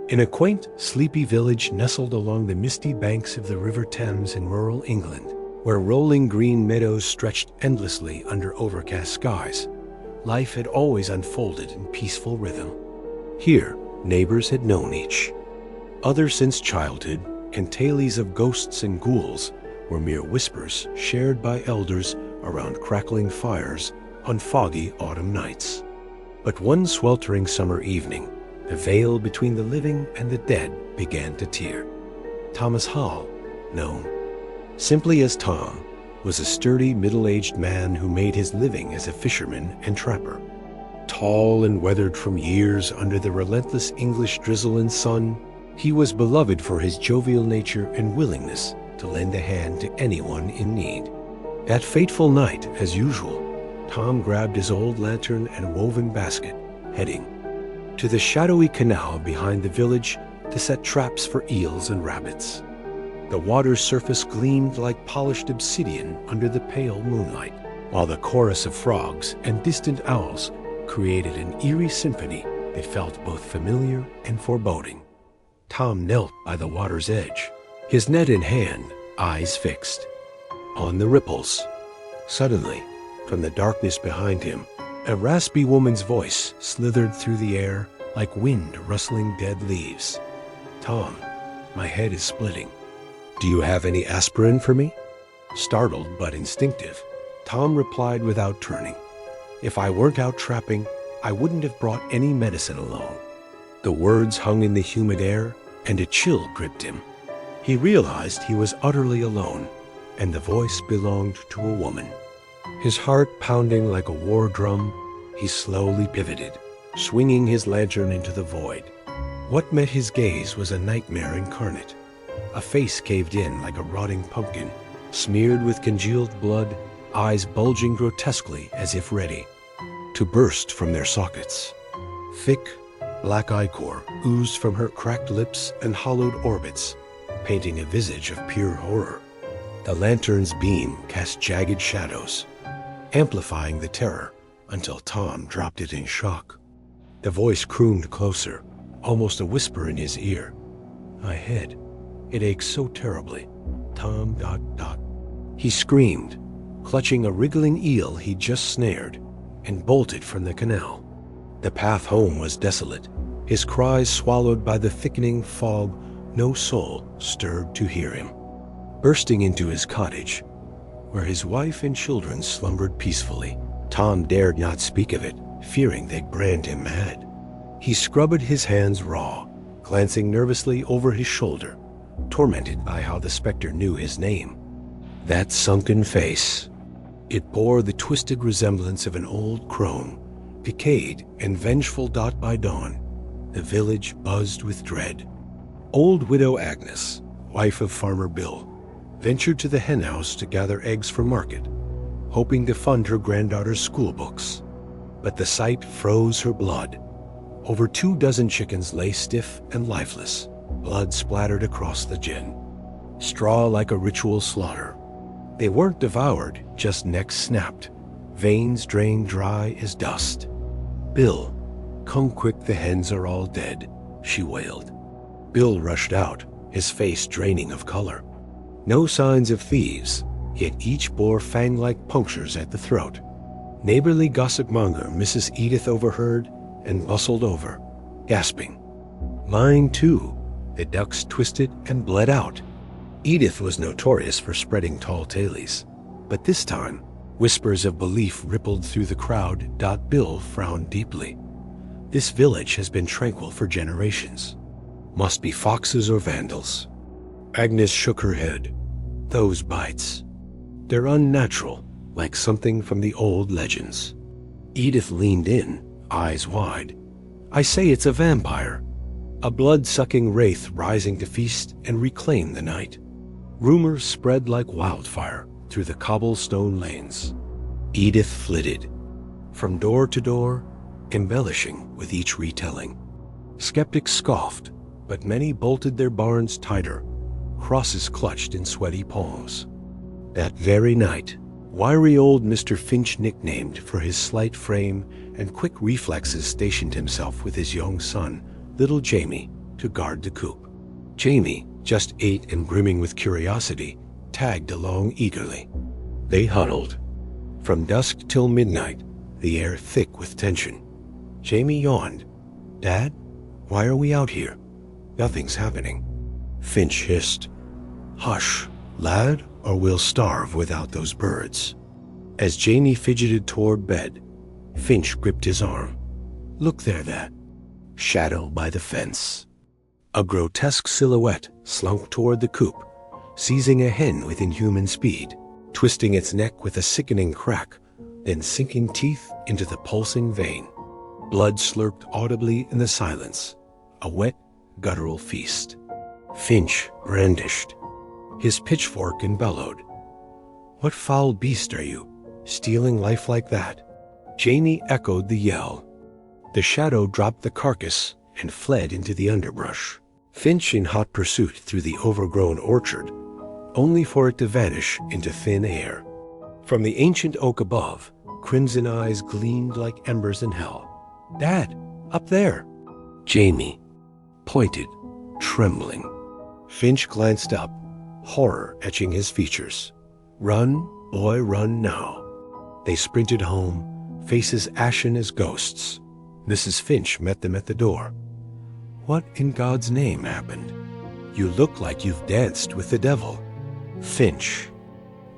In a quaint, sleepy village nestled along the misty banks of the River Thames in rural England, where rolling green meadows stretched endlessly under overcast skies, life had always unfolded in peaceful rhythm. Here, neighbors had known each other since childhood, and tales of ghosts and ghouls were mere whispers shared by elders around crackling fires on foggy autumn nights. But one sweltering summer evening, the veil between the living and the dead began to tear. Thomas Hall, known simply as Tom, was a sturdy middle-aged man who made his living as a fisherman and trapper. Tall and weathered from years under the relentless English drizzle and sun, he was beloved for his jovial nature and willingness to lend a hand to anyone in need. That fateful night, as usual, Tom grabbed his old lantern and woven basket, heading to the shadowy canal behind the village to set traps for eels and rabbits. The water's surface gleamed like polished obsidian under the pale moonlight, while the chorus of frogs and distant owls created an eerie symphony that felt both familiar and foreboding. Tom knelt by the water's edge, his net in hand, eyes fixed on the ripples. Suddenly, from the darkness behind him, a raspy woman's voice slithered through the air like wind rustling dead leaves. "Tom, my head is splitting. Do you have any aspirin for me?" Startled but instinctive, Tom replied without turning, "If I weren't out trapping, I wouldn't have brought any medicine along." The words hung in the humid air, and a chill gripped him. He realized he was utterly alone, and the voice belonged to a woman. His heart pounding like a war drum, he slowly pivoted, swinging his lantern into the void. What met his gaze was a nightmare incarnate. A face caved in like a rotting pumpkin, smeared with congealed blood, eyes bulging grotesquely as if ready to burst from their sockets. Thick, black ichor oozed from her cracked lips and hollowed orbits, painting a visage of pure horror. The lantern's beam cast jagged shadows, amplifying the terror until Tom dropped it in shock. The voice crooned closer, almost a whisper in his ear. "My head, it aches so terribly. Tom ... He screamed, clutching a wriggling eel he'd just snared, and bolted from the canal. The path home was desolate, his cries swallowed by the thickening fog. No soul stirred to hear him. Bursting into his cottage, where his wife and children slumbered peacefully, Tom dared not speak of it, fearing they'd brand him mad. He scrubbed his hands raw, glancing nervously over his shoulder, tormented by how the specter knew his name. That sunken face. It bore the twisted resemblance of an old crone, decayed and vengeful. By dawn, the village buzzed with dread. Old widow Agnes, wife of Farmer Bill, ventured to the henhouse to gather eggs for market, hoping to fund her granddaughter's school books. But the sight froze her blood. Over 24 chickens lay stiff and lifeless, blood splattered across the gin. Straw like a ritual slaughter. They weren't devoured, just necks snapped, veins drained dry as dust. "Bill, come quick, the hens are all dead," she wailed. Bill rushed out, his face draining of color. No signs of thieves, yet each bore fang-like punctures at the throat. Neighborly gossipmonger Mrs. Edith overheard and bustled over, gasping. "Mine too." The ducks twisted and bled out. Edith was notorious for spreading tall tales, but this time, whispers of belief rippled through the crowd. Bill frowned deeply. "This village has been tranquil for generations. Must be foxes or vandals." Agnes shook her head. "Those bites. They're unnatural, like something from the old legends." Edith leaned in, eyes wide. "I say it's a vampire. A blood-sucking wraith rising to feast and reclaim the night." Rumors spread like wildfire through the cobblestone lanes. Edith flitted from door to door, embellishing with each retelling. Skeptics scoffed, but many bolted their barns tighter, crosses clutched in sweaty palms. That very night, wiry old Mr. Finch, nicknamed for his slight frame and quick reflexes, stationed himself with his young son, little Jamie, to guard the coop. Jamie, just 8 and brimming with curiosity, tagged along eagerly. They huddled. From dusk till midnight, the air thick with tension. Jamie yawned. "Dad, why are we out here? Nothing's happening." Finch hissed. "Hush, lad, or we'll starve without those birds." As Jamie fidgeted toward bed, Finch gripped his arm. "Look there, that shadow by the fence." A grotesque silhouette slunk toward the coop, seizing a hen with inhuman speed, twisting its neck with a sickening crack, then sinking teeth into the pulsing vein. Blood slurped audibly in the silence, a wet, guttural feast. Finch brandished his pitchfork and bellowed, "What foul beast are you, stealing life like that?" Jamie echoed the yell. The shadow dropped the carcass and fled into the underbrush. Finch in hot pursuit through the overgrown orchard, only for it to vanish into thin air. From the ancient oak above, crimson eyes gleamed like embers in hell. "Dad, up there!" Jamie pointed, trembling. Finch glanced up, horror etching his features. "Run, boy, run now." They sprinted home, faces ashen as ghosts. Mrs. Finch met them at the door. "What in God's name happened? You look like you've danced with the devil." Finch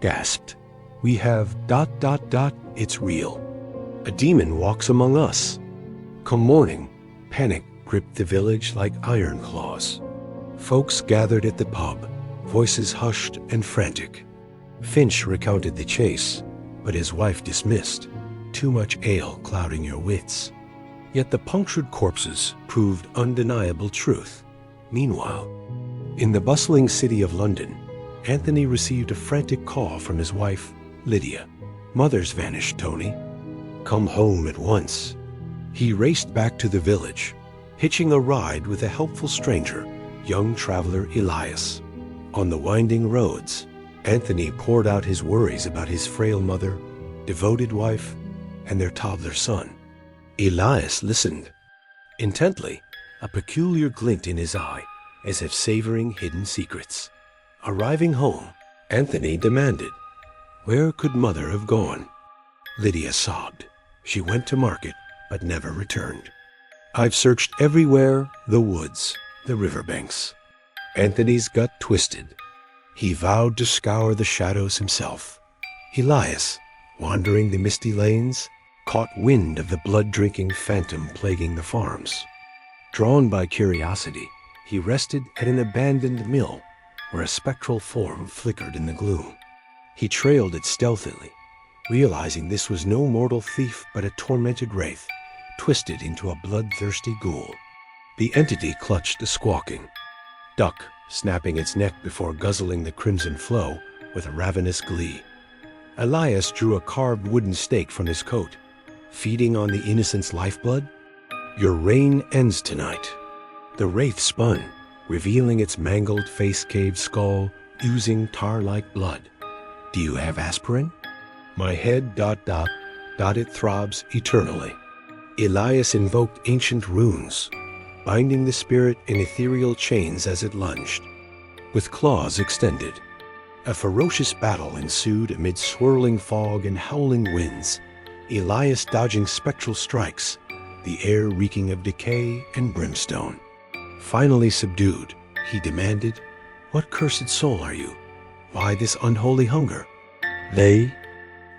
gasped. "We have ... It's real. A demon walks among us." Come morning, panic gripped the village like iron claws. Folks gathered at the pub, voices hushed and frantic. Finch recounted the chase, but his wife dismissed. Too much ale clouding your wits. Yet the punctured corpses proved undeniable truth. Meanwhile, in the bustling city of London, Anthony received a frantic call from his wife, Lydia. "Mother's vanished, Tony. Come home at once." He raced back to the village, hitching a ride with a helpful stranger, young traveler Elias. On the winding roads, Anthony poured out his worries about his frail mother, devoted wife, and their toddler son. Elias listened intently, a peculiar glint in his eye, as if savoring hidden secrets. Arriving home, Anthony demanded, "Where could Mother have gone?" Lydia sobbed. "She went to market, but never returned. I've searched everywhere, the woods, the riverbanks." Anthony's gut twisted. He vowed to scour the shadows himself. Elias, wandering the misty lanes, caught wind of the blood-drinking phantom plaguing the farms. Drawn by curiosity, he rested at an abandoned mill where a spectral form flickered in the gloom. He trailed it stealthily, realizing this was no mortal thief but a tormented wraith, twisted into a bloodthirsty ghoul. The entity clutched a squawking duck, snapping its neck before guzzling the crimson flow with a ravenous glee. Elias drew a carved wooden stake from his coat. "Feeding on the innocent's lifeblood? Your reign ends tonight." The wraith spun, revealing its mangled face-caved skull, oozing tar-like blood. "Do you have aspirin?" "My head ... It throbs eternally." Elias invoked ancient runes, binding the spirit in ethereal chains as it lunged. With claws extended, a ferocious battle ensued amid swirling fog and howling winds, Elias dodging spectral strikes, the air reeking of decay and brimstone. Finally subdued, he demanded, "What cursed soul are you? Why this unholy hunger?" "They?"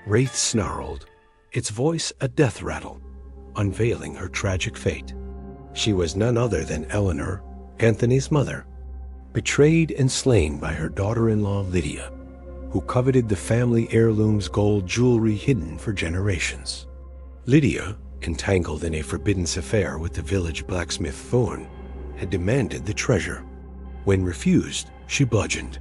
Wraith snarled, its voice a death rattle, unveiling her tragic fate. She was none other than Eleanor, Anthony's mother, betrayed and slain by her daughter-in-law Lydia, who coveted the family heirloom's gold jewelry hidden for generations. Lydia, entangled in a forbidden affair with the village blacksmith Thorne, had demanded the treasure. When refused, she bludgeoned.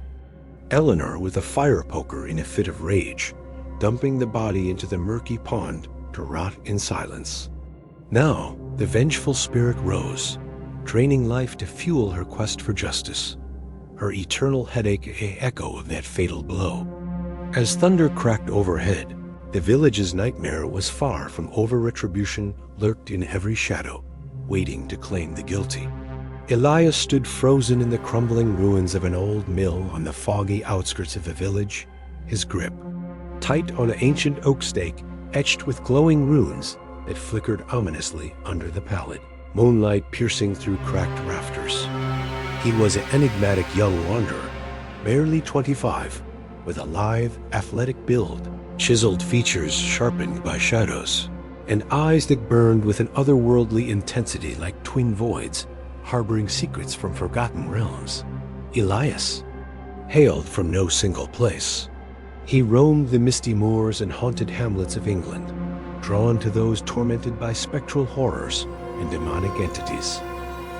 Eleanor with a fire poker in a fit of rage, dumping the body into the murky pond to rot in silence. Now, the vengeful spirit rose, draining life to fuel her quest for justice, her eternal headache an echo of that fatal blow. As thunder cracked overhead, the village's nightmare was far from over-retribution lurked in every shadow, waiting to claim the guilty. Elias stood frozen in the crumbling ruins of an old mill on the foggy outskirts of the village, his grip tight on an ancient oak stake etched with glowing runes that flickered ominously under the pallid, moonlight piercing through cracked rafters. He was an enigmatic young wanderer, barely 25, with a lithe, athletic build, chiseled features sharpened by shadows, and eyes that burned with an otherworldly intensity like twin voids, harboring secrets from forgotten realms. Elias hailed from no single place. He roamed the misty moors and haunted hamlets of England, drawn to those tormented by spectral horrors and demonic entities.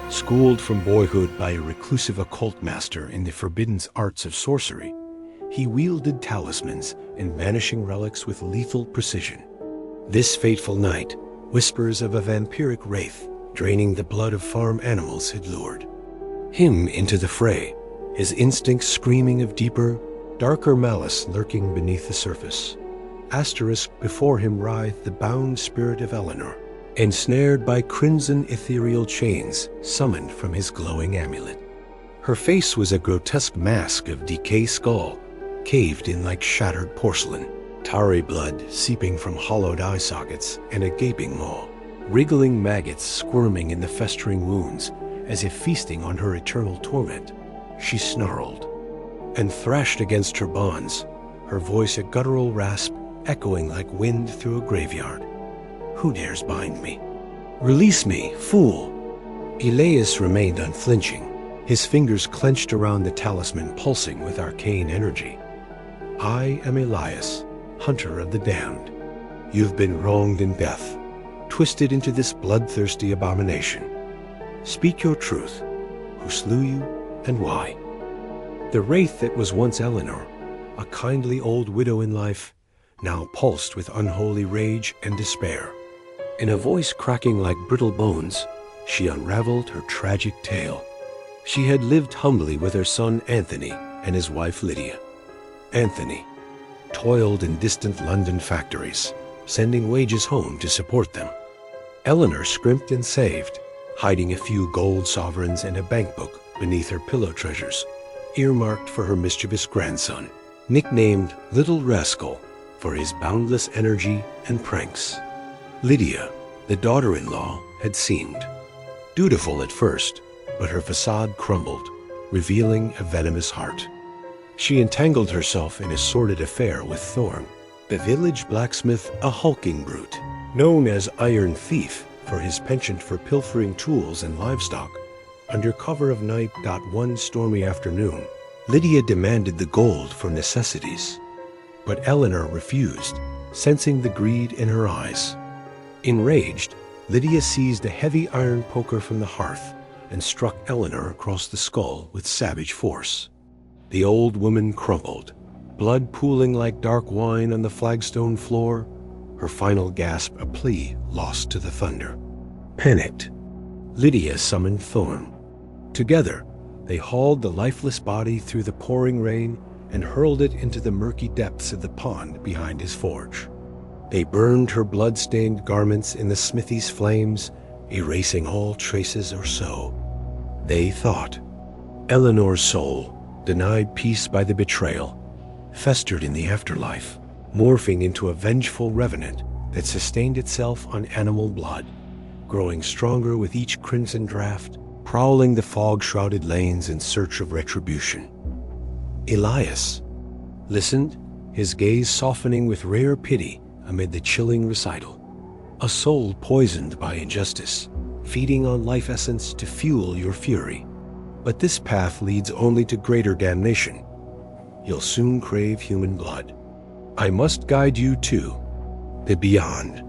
Schooled from boyhood by a reclusive occult master in the forbidden arts of sorcery, he wielded talismans and vanishing relics with lethal precision. This fateful night, whispers of a vampiric wraith draining the blood of farm animals had lured him into the fray, his instincts screaming of deeper, darker malice lurking beneath the surface. Asterisk before him writhed the bound spirit of Eleanor, ensnared by crimson ethereal chains summoned from his glowing amulet. Her face was a grotesque mask of decayed skull, caved in like shattered porcelain, tarry blood seeping from hollowed eye sockets and a gaping maw, wriggling maggots squirming in the festering wounds as if feasting on her eternal torment. She snarled and thrashed against her bonds, her voice a guttural rasp echoing like wind through a graveyard. Who dares bind me? Release me, fool! Elias remained unflinching, his fingers clenched around the talisman pulsing with arcane energy. I am Elias, hunter of the damned. You've been wronged in death, twisted into this bloodthirsty abomination. Speak your truth. Who slew you and why? The wraith that was once Eleanor, a kindly old widow in life, now pulsed with unholy rage and despair. In a voice cracking like brittle bones, she unraveled her tragic tale. She had lived humbly with her son Anthony and his wife Lydia. Anthony toiled in distant London factories, sending wages home to support them. Eleanor scrimped and saved, hiding a few gold sovereigns and a bank book beneath her pillow treasures, earmarked for her mischievous grandson, nicknamed Little Rascal for his boundless energy and pranks. Lydia, the daughter-in-law, had seemed dutiful at first, but her facade crumbled, revealing a venomous heart. She entangled herself in a sordid affair with Thorn, the village blacksmith, a hulking brute, known as Iron Thief for his penchant for pilfering tools and livestock. Under cover of night, one stormy afternoon, Lydia demanded the gold for necessities. But Eleanor refused, sensing the greed in her eyes. Enraged, Lydia seized a heavy iron poker from the hearth and struck Eleanor across the skull with savage force. The old woman crumpled, blood pooling like dark wine on the flagstone floor, her final gasp a plea lost to the thunder. Panicked, Lydia summoned Thorn. Together, they hauled the lifeless body through the pouring rain and hurled it into the murky depths of the pond behind his forge. They burned her blood-stained garments in the smithy's flames, erasing all traces or so. They thought. Eleanor's soul, denied peace by the betrayal, festered in the afterlife, morphing into a vengeful revenant that sustained itself on animal blood, growing stronger with each crimson draught, prowling the fog-shrouded lanes in search of retribution. Elias listened, his gaze softening with rare pity amid the chilling recital. A soul poisoned by injustice, feeding on life essence to fuel your fury. But this path leads only to greater damnation. You'll soon crave human blood. I must guide you to the beyond.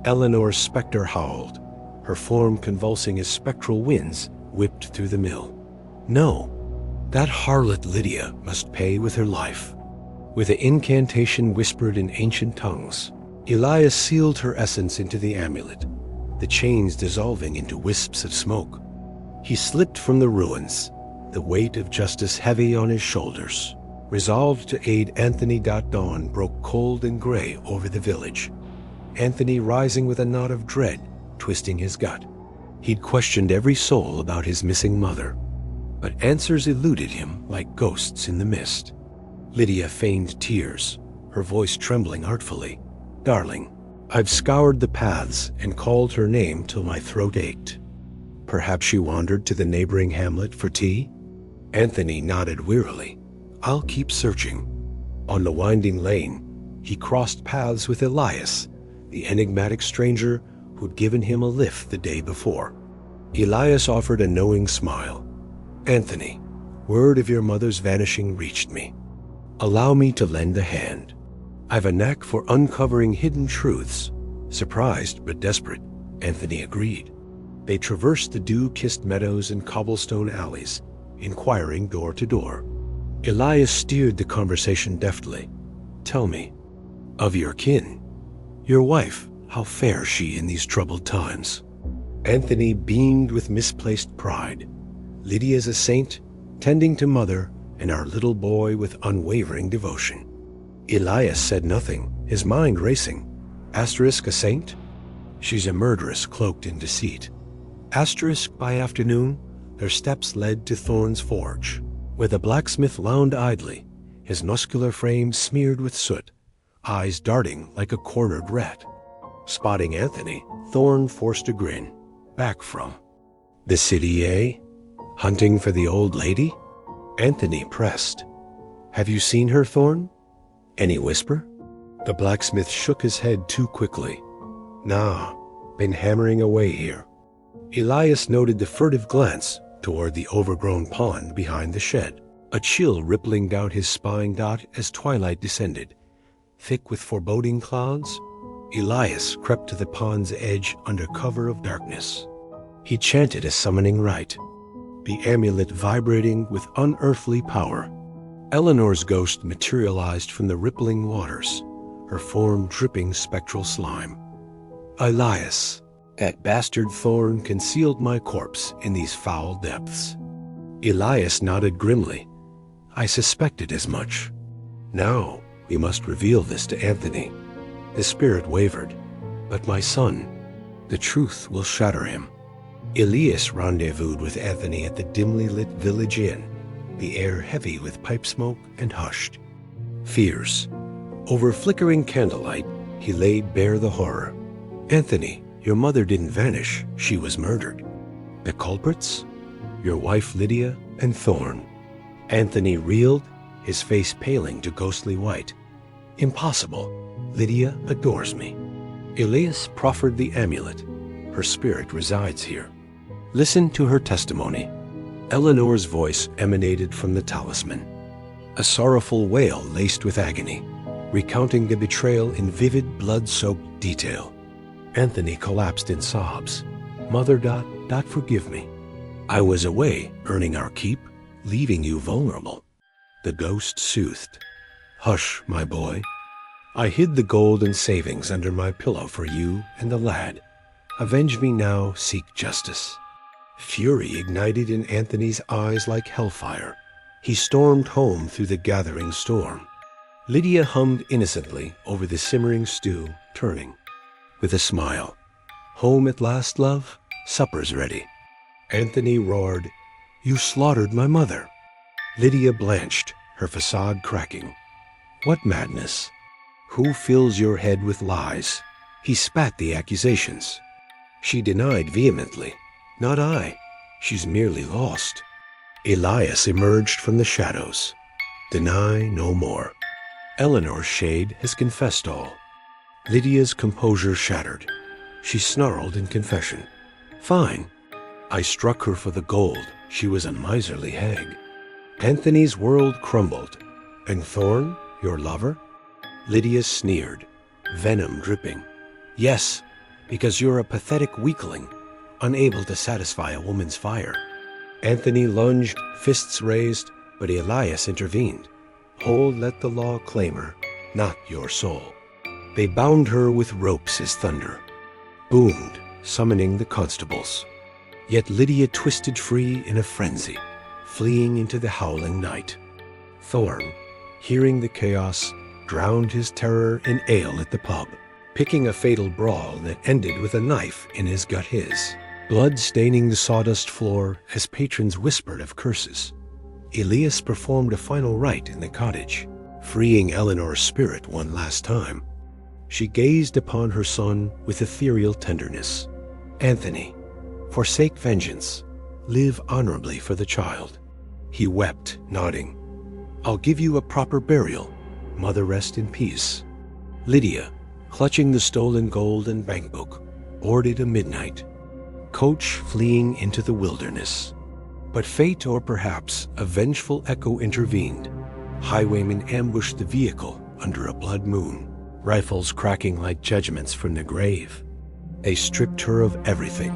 Eleanor's specter howled, her form convulsing as spectral winds whipped through the mill. No, that harlot Lydia must pay with her life. With an incantation whispered in ancient tongues, Elias sealed her essence into the amulet, the chains dissolving into wisps of smoke. He slipped from the ruins, the weight of justice heavy on his shoulders. Resolved to aid Anthony. Dawn broke cold and gray over the village, Anthony rising with a knot of dread twisting his gut. He'd questioned every soul about his missing mother, but answers eluded him like ghosts in the mist. Lydia feigned tears, her voice trembling artfully. "Darling, I've scoured the paths and called her name till my throat ached. Perhaps she wandered to the neighboring hamlet for tea?" Anthony nodded wearily. "I'll keep searching." On the winding lane, he crossed paths with Elias, the enigmatic stranger who'd given him a lift the day before. Elias offered a knowing smile. "Anthony, word of your mother's vanishing reached me. Allow me to lend a hand. I've a knack for uncovering hidden truths." Surprised but desperate, Anthony agreed. They traversed the dew-kissed meadows and cobblestone alleys, inquiring door to door. Elias steered the conversation deftly. "Tell me, of your kin, your wife, how fares she in these troubled times?" Anthony beamed with misplaced pride. "Lydia's a saint, tending to mother, and our little boy with unwavering devotion." Elias said nothing, his mind racing. Asterisk a saint? She's a murderess cloaked in deceit. Asterisk by afternoon, their steps led to Thorn's forge, where the blacksmith lounged idly, his muscular frame smeared with soot, eyes darting like a cornered rat. Spotting Anthony, Thorn forced a grin. "Back from the city, eh? Hunting for the old lady?" Anthony pressed. "Have you seen her, Thorn? Any whisper?" The blacksmith shook his head too quickly. "Nah, been hammering away here." Elias noted the furtive glance toward the overgrown pond behind the shed, a chill rippling down his spine as twilight descended. Thick with foreboding clouds, Elias crept to the pond's edge under cover of darkness. He chanted a summoning rite, the amulet vibrating with unearthly power. Eleanor's ghost materialized from the rippling waters, her form dripping spectral slime. "Elias, that bastard Thorn concealed my corpse in these foul depths." Elias nodded grimly. "I suspected as much. Now we must reveal this to Anthony." The spirit wavered. "But my son, the truth will shatter him." Elias rendezvoused with Anthony at the dimly lit village inn, the air heavy with pipe smoke and hushed. Fierce, over flickering candlelight, he laid bare the horror. "Anthony, your mother didn't vanish, she was murdered. The culprits? Your wife Lydia and Thorn." Anthony reeled, his face paling to ghostly white. "Impossible. Lydia adores me." Elias proffered the amulet. "Her spirit resides here. Listen to her testimony." Eleanor's voice emanated from the talisman, a sorrowful wail laced with agony, recounting the betrayal in vivid, blood-soaked detail. Anthony collapsed in sobs. "Mother, forgive me. I was away, earning our keep, leaving you vulnerable." The ghost soothed. "Hush, my boy. I hid the gold and savings under my pillow for you and the lad. Avenge me now, seek justice." Fury ignited in Anthony's eyes like hellfire. He stormed home through the gathering storm. Lydia hummed innocently over the simmering stew, turning. With a smile. "Home at last, love? Supper's ready." Anthony roared, "You slaughtered my mother." Lydia blanched, her facade cracking. "What madness? Who fills your head with lies?" He spat the accusations. She denied vehemently. "Not I. She's merely lost." Elias emerged from the shadows. "Deny no more. Eleanor's shade has confessed all." Lydia's composure shattered. She snarled in confession. "Fine. I struck her for the gold. She was a miserly hag." Anthony's world crumbled. "And Thorn, your lover?" Lydia sneered, venom dripping. "Yes, because you're a pathetic weakling, unable to satisfy a woman's fire." Anthony lunged, fists raised, but Elias intervened. "Hold, let the law claim her, not your soul." They bound her with ropes as thunder, boomed, summoning the constables. Yet Lydia twisted free in a frenzy, fleeing into the howling night. Thorn, hearing the chaos, drowned his terror in ale at the pub, picking a fatal brawl that ended with a knife in his gut. blood staining the sawdust floor as patrons whispered of curses. Elias performed a final rite in the cottage, freeing Eleanor's spirit one last time. She gazed upon her son with ethereal tenderness. "Anthony, forsake vengeance. Live honorably for the child." He wept, nodding. "I'll give you a proper burial. Mother, rest in peace." Lydia, clutching the stolen gold and bankbook, boarded a midnight coach fleeing into the wilderness. But fate, or perhaps a vengeful echo, intervened. Highwaymen ambushed the vehicle under a blood moon, rifles cracking like judgments from the grave. They stripped her of everything,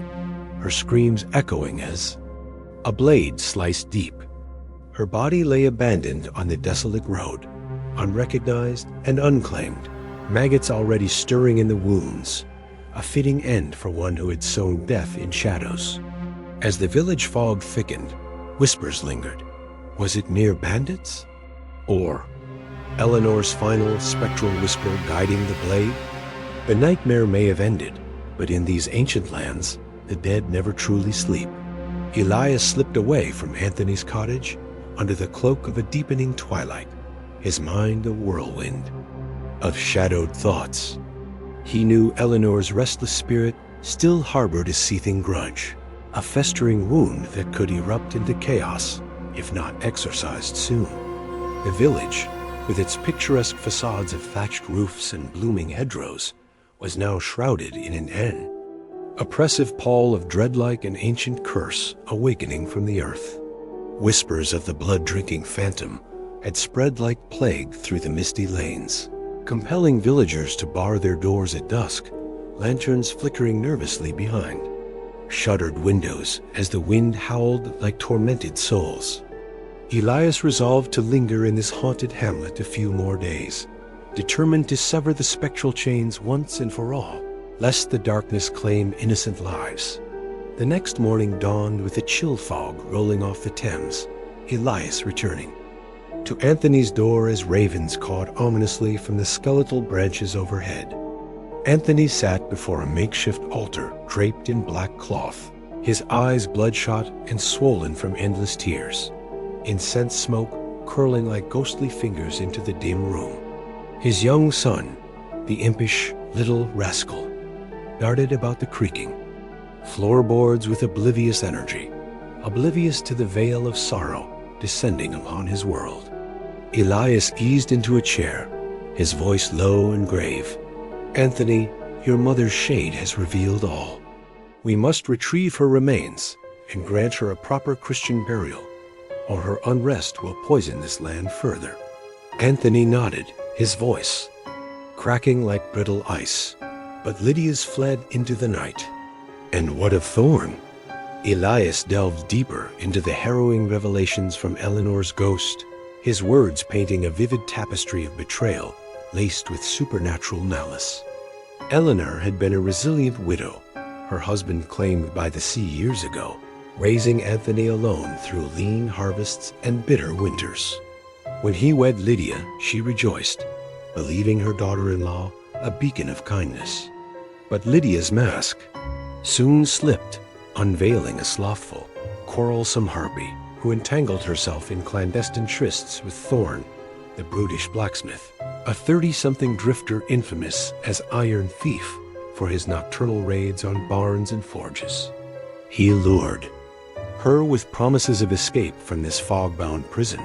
her screams echoing as a blade sliced deep. Her body lay abandoned on the desolate road, unrecognized and unclaimed, maggots already stirring in the wounds, a fitting end for one who had sown death in shadows. As the village fog thickened, whispers lingered. Was it mere bandits? Or Eleanor's final spectral whisper guiding the blade? The nightmare may have ended, but in these ancient lands, the dead never truly sleep. Elias slipped away from Anthony's cottage under the cloak of a deepening twilight, his mind a whirlwind of shadowed thoughts. He knew Eleanor's restless spirit still harbored a seething grudge, a festering wound that could erupt into chaos if not exorcised soon. The village, with its picturesque facades of thatched roofs and blooming hedgerows, was now shrouded in an oppressive pall of dreadlike and ancient curse awakening from the earth. Whispers of the blood-drinking phantom had spread like plague through the misty lanes, compelling villagers to bar their doors at dusk, lanterns flickering nervously behind. Shuttered windows as the wind howled like tormented souls. Elias resolved to linger in this haunted hamlet a few more days, determined to sever the spectral chains once and for all, lest the darkness claim innocent lives. The next morning dawned with a chill fog rolling off the Thames, Elias returning to Anthony's door as ravens cawed ominously from the skeletal branches overhead. Anthony sat before a makeshift altar draped in black cloth, his eyes bloodshot and swollen from endless tears, incense smoke curling like ghostly fingers into the dim room. His young son, the impish little rascal, darted about the creaking floorboards with oblivious energy, oblivious to the veil of sorrow descending upon his world. Elias eased into a chair, his voice low and grave. "Anthony, your mother's shade has revealed all. We must retrieve her remains and grant her a proper Christian burial, or her unrest will poison this land further." Anthony nodded, his voice cracking like brittle ice. But Lydia's fled into the night. And what of Thorn? Elias delved deeper into the harrowing revelations from Eleanor's ghost, his words painting a vivid tapestry of betrayal laced with supernatural malice. Eleanor had been a resilient widow, her husband claimed by the sea years ago, raising Anthony alone through lean harvests and bitter winters. When he wed Lydia, she rejoiced, believing her daughter-in-law a beacon of kindness. But Lydia's mask soon slipped, unveiling a slothful, quarrelsome harpy who entangled herself in clandestine trysts with Thorn, the brutish blacksmith, a 30-something drifter infamous as Iron Thief for his nocturnal raids on barns and forges. He lured her with promises of escape from this fog-bound prison,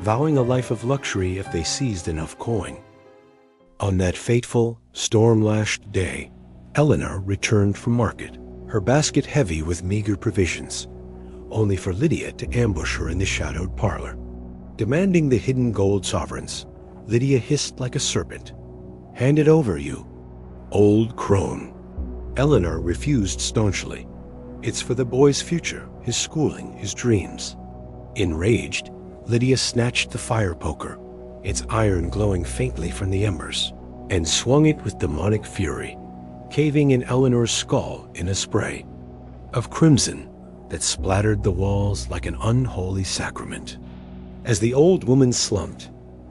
vowing a life of luxury if they seized enough coin. On that fateful, storm-lashed day, Eleanor returned from market, her basket heavy with meager provisions, only for Lydia to ambush her in the shadowed parlor. Demanding the hidden gold sovereigns, Lydia hissed like a serpent. "Hand it over, you old crone." Eleanor refused staunchly. "It's for the boy's future, his schooling, his dreams." Enraged, Lydia snatched the fire poker, its iron glowing faintly from the embers, and swung it with demonic fury, caving in Eleanor's skull in a spray of crimson that splattered the walls like an unholy sacrament. As the old woman slumped,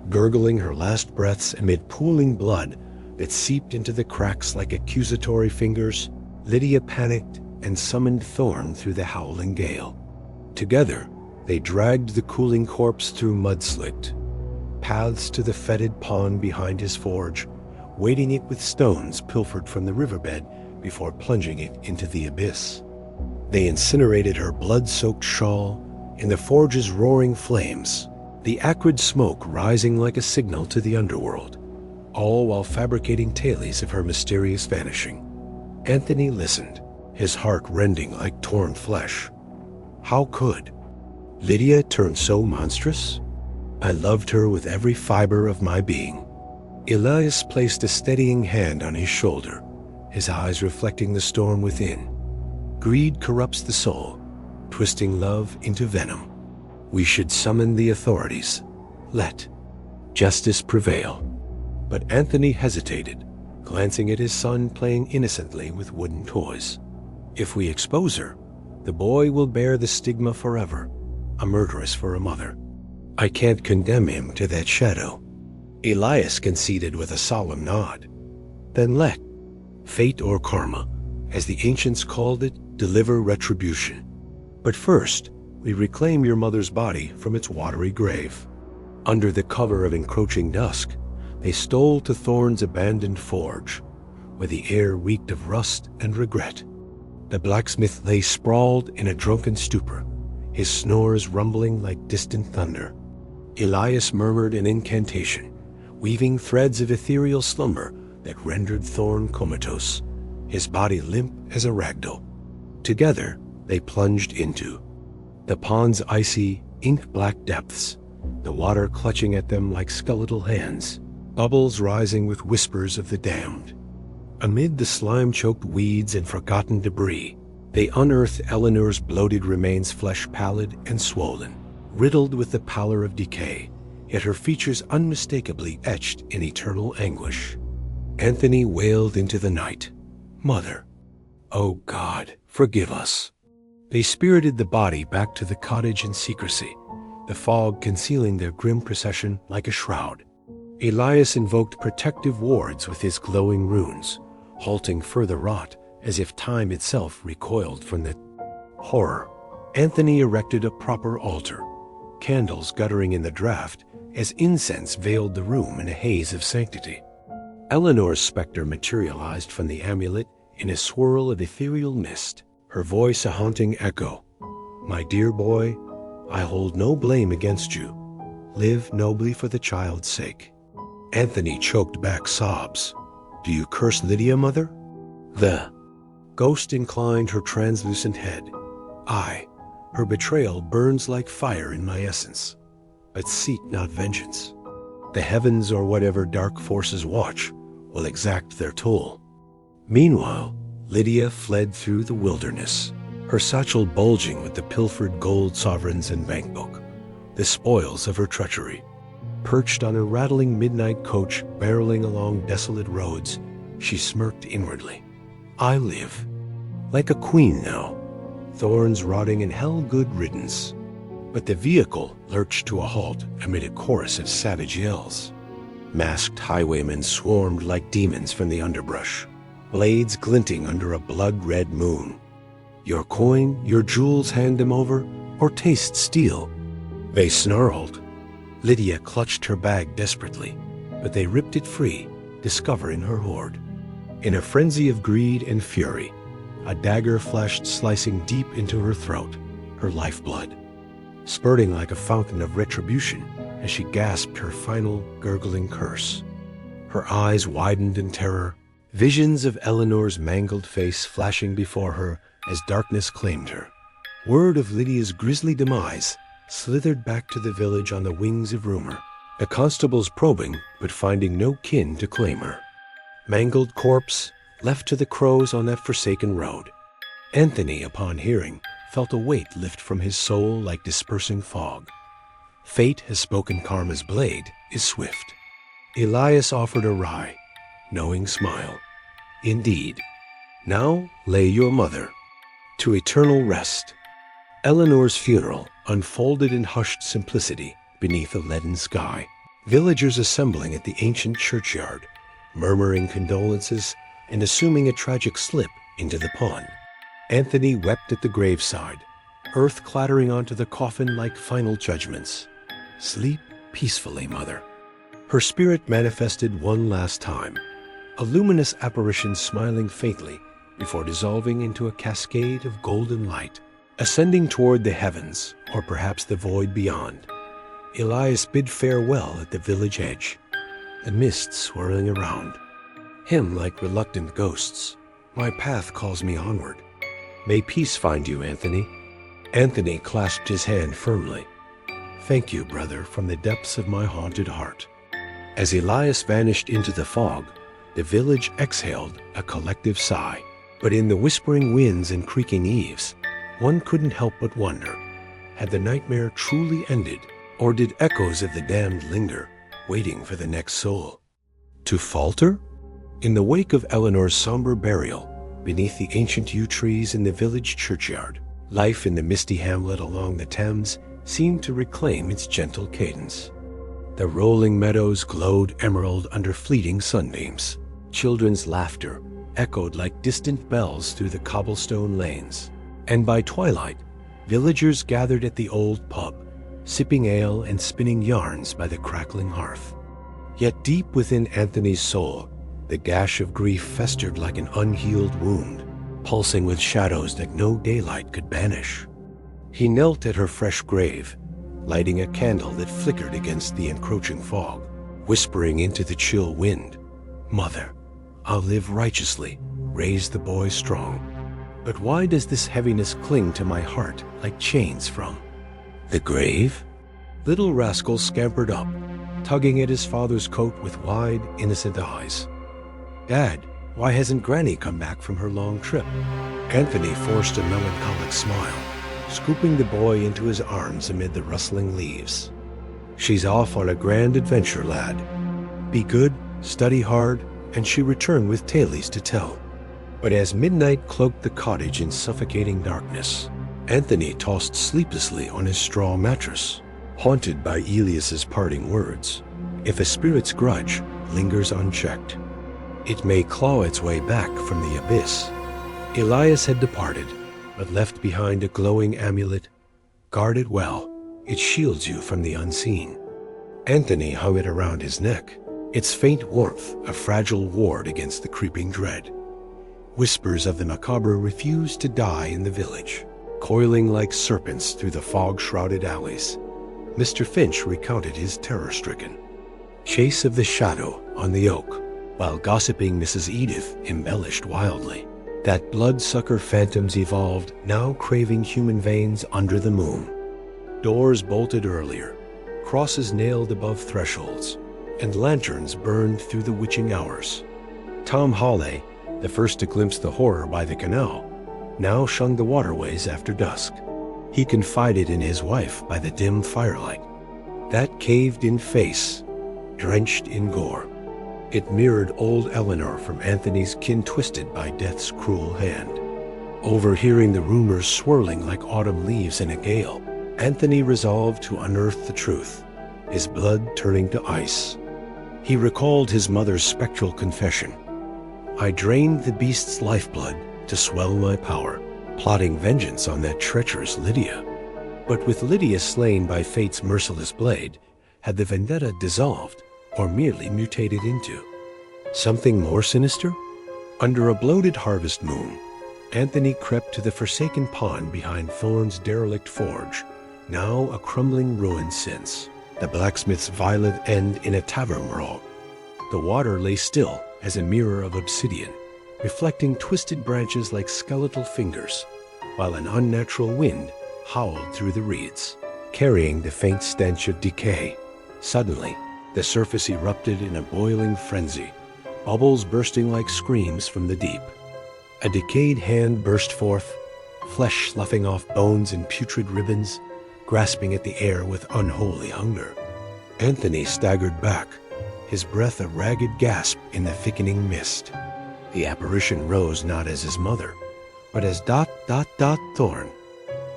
gurgling her last breaths amid pooling blood that seeped into the cracks like accusatory fingers, Lydia panicked and summoned Thorn through the howling gale. Together, they dragged the cooling corpse through mud-slicked paths to the fetid pond behind his forge, weighting it with stones pilfered from the riverbed before plunging it into the abyss. They incinerated her blood-soaked shawl in the forge's roaring flames, the acrid smoke rising like a signal to the underworld, all while fabricating tales of her mysterious vanishing. Anthony listened, his heart rending like torn flesh. How could Lydia turn so monstrous? I loved her with every fiber of my being. Elias placed a steadying hand on his shoulder, his eyes reflecting the storm within. Greed corrupts the soul, twisting love into venom. We should summon the authorities. Let justice prevail. But Anthony hesitated, glancing at his son playing innocently with wooden toys. If we expose her, the boy will bear the stigma forever, a murderess for a mother. I can't condemn him to that shadow. Elias conceded with a solemn nod. Then let fate or karma, as the ancients called it, deliver retribution. But first, we reclaim your mother's body from its watery grave. Under the cover of encroaching dusk, they stole to Thorn's abandoned forge, where the air reeked of rust and regret. The blacksmith lay sprawled in a drunken stupor, his snores rumbling like distant thunder. Elias murmured an incantation, weaving threads of ethereal slumber that rendered Thorn comatose, his body limp as a ragdoll. Together, they plunged into the pond's icy, ink-black depths, the water clutching at them like skeletal hands, bubbles rising with whispers of the damned. Amid the slime-choked weeds and forgotten debris, they unearthed Eleanor's bloated remains, flesh pallid and swollen, riddled with the pallor of decay, yet her features unmistakably etched in eternal anguish. Anthony wailed into the night, "Mother, oh God, forgive us." They spirited the body back to the cottage in secrecy, the fog concealing their grim procession like a shroud. Elias invoked protective wards with his glowing runes, halting further rot as if time itself recoiled from the horror. Anthony erected a proper altar, candles guttering in the draught as incense veiled the room in a haze of sanctity. Eleanor's specter materialized from the amulet in a swirl of ethereal mist, her voice a haunting echo. "My dear boy, I hold no blame against you. Live nobly for the child's sake." Anthony choked back sobs. "Do you curse Lydia, mother?" The ghost inclined her translucent head. "Aye, her betrayal burns like fire in my essence. But seek not vengeance. The heavens or whatever dark forces watch will exact their toll." Meanwhile, Lydia fled through the wilderness, her satchel bulging with the pilfered gold sovereigns and bankbook, the spoils of her treachery. Perched on a rattling midnight coach barreling along desolate roads, she smirked inwardly. "I live like a queen now, thorns rotting in hell-good riddance." But the vehicle lurched to a halt amid a chorus of savage yells. Masked highwaymen swarmed like demons from the underbrush, blades glinting under a blood-red moon. "Your coin, your jewels, hand them over, or taste steel," they snarled. Lydia clutched her bag desperately, but they ripped it free, discovering her hoard. In a frenzy of greed and fury, a dagger flashed, slicing deep into her throat, her lifeblood, spurting like a fountain of retribution as she gasped her final gurgling curse. Her eyes widened in terror, visions of Eleanor's mangled face flashing before her as darkness claimed her. Word of Lydia's grisly demise slithered back to the village on the wings of rumor, the constables probing but finding no kin to claim her. Mangled corpse, left to the crows on that forsaken road. Anthony, upon hearing, felt a weight lift from his soul like dispersing fog. Fate has spoken. Karma's blade is swift. Elias offered a wry, knowing smile. "Indeed. Now lay your mother to eternal rest." Eleanor's funeral unfolded in hushed simplicity beneath a leaden sky. Villagers assembling at the ancient churchyard, murmuring condolences and assuming a tragic slip into the pond. Anthony wept at the graveside, earth clattering onto the coffin like final judgments. Sleep peacefully, mother. Her spirit manifested one last time, a luminous apparition smiling faintly before dissolving into a cascade of golden light, ascending toward the heavens, or perhaps the void beyond. Elias bid farewell at the village edge, the mist swirling around. Him like reluctant ghosts, my path calls me onward. May peace find you, Anthony. Anthony clasped his hand firmly. Thank you, brother, from the depths of my haunted heart. As Elias vanished into the fog, the village exhaled a collective sigh. But in the whispering winds and creaking eaves, one couldn't help but wonder, had the nightmare truly ended, or did echoes of the damned linger, waiting for the next soul to falter? In the wake of Eleanor's somber burial, beneath the ancient yew trees in the village churchyard, life in the misty hamlet along the Thames seemed to reclaim its gentle cadence. The rolling meadows glowed emerald under fleeting sunbeams. Children's laughter echoed like distant bells through the cobblestone lanes. And by twilight, villagers gathered at the old pub, sipping ale and spinning yarns by the crackling hearth. Yet deep within Anthony's soul, the gash of grief festered like an unhealed wound, pulsing with shadows that no daylight could banish. He knelt at her fresh grave, lighting a candle that flickered against the encroaching fog, whispering into the chill wind, "Mother, I'll live righteously, raise the boy strong." But why does this heaviness cling to my heart like chains from the grave? Little rascal scampered up, tugging at his father's coat with wide, innocent eyes. "Dad, why hasn't Granny come back from her long trip?" Anthony forced a melancholic smile, scooping the boy into his arms amid the rustling leaves. "She's off on a grand adventure, lad. Be good, study hard, and she returned with tales to tell." But as midnight cloaked the cottage in suffocating darkness, Anthony tossed sleeplessly on his straw mattress, haunted by Elias's parting words. If a spirit's grudge lingers unchecked, it may claw its way back from the abyss. Elias had departed, but left behind a glowing amulet. Guard it well. It shields you from the unseen. Anthony hung it around his neck, its faint warmth a fragile ward against the creeping dread. Whispers of the macabre refused to die in the village, coiling like serpents through the fog-shrouded alleys. Mr. Finch recounted his terror-stricken chase of the shadow on the oak, while gossiping Mrs. Edith embellished wildly that bloodsucker phantoms evolved, now craving human veins under the moon. Doors bolted earlier, crosses nailed above thresholds, and lanterns burned through the witching hours. Tom Hawley, the first to glimpse the horror by the canal, now shunned the waterways after dusk. He confided in his wife by the dim firelight. That caved-in face, drenched in gore. It mirrored old Eleanor from Anthony's kin twisted by death's cruel hand. Overhearing the rumors swirling like autumn leaves in a gale, Anthony resolved to unearth the truth, his blood turning to ice. He recalled his mother's spectral confession. "I drained the beast's lifeblood to swell my power, plotting vengeance on that treacherous Lydia." But with Lydia slain by fate's merciless blade, had the vendetta dissolved or merely mutated into something more sinister? Under a bloated harvest moon, Anthony crept to the forsaken pond behind Thorne's derelict forge, now a crumbling ruin since the blacksmith's violent end in a tavern brawl. The water lay still as a mirror of obsidian, reflecting twisted branches like skeletal fingers, while an unnatural wind howled through the reeds, carrying the faint stench of decay. Suddenly, the surface erupted in a boiling frenzy, bubbles bursting like screams from the deep. A decayed hand burst forth, flesh sloughing off bones and putrid ribbons, grasping at the air with unholy hunger. Anthony staggered back, his breath a ragged gasp in the thickening mist. The apparition rose not as his mother, but as Thorne.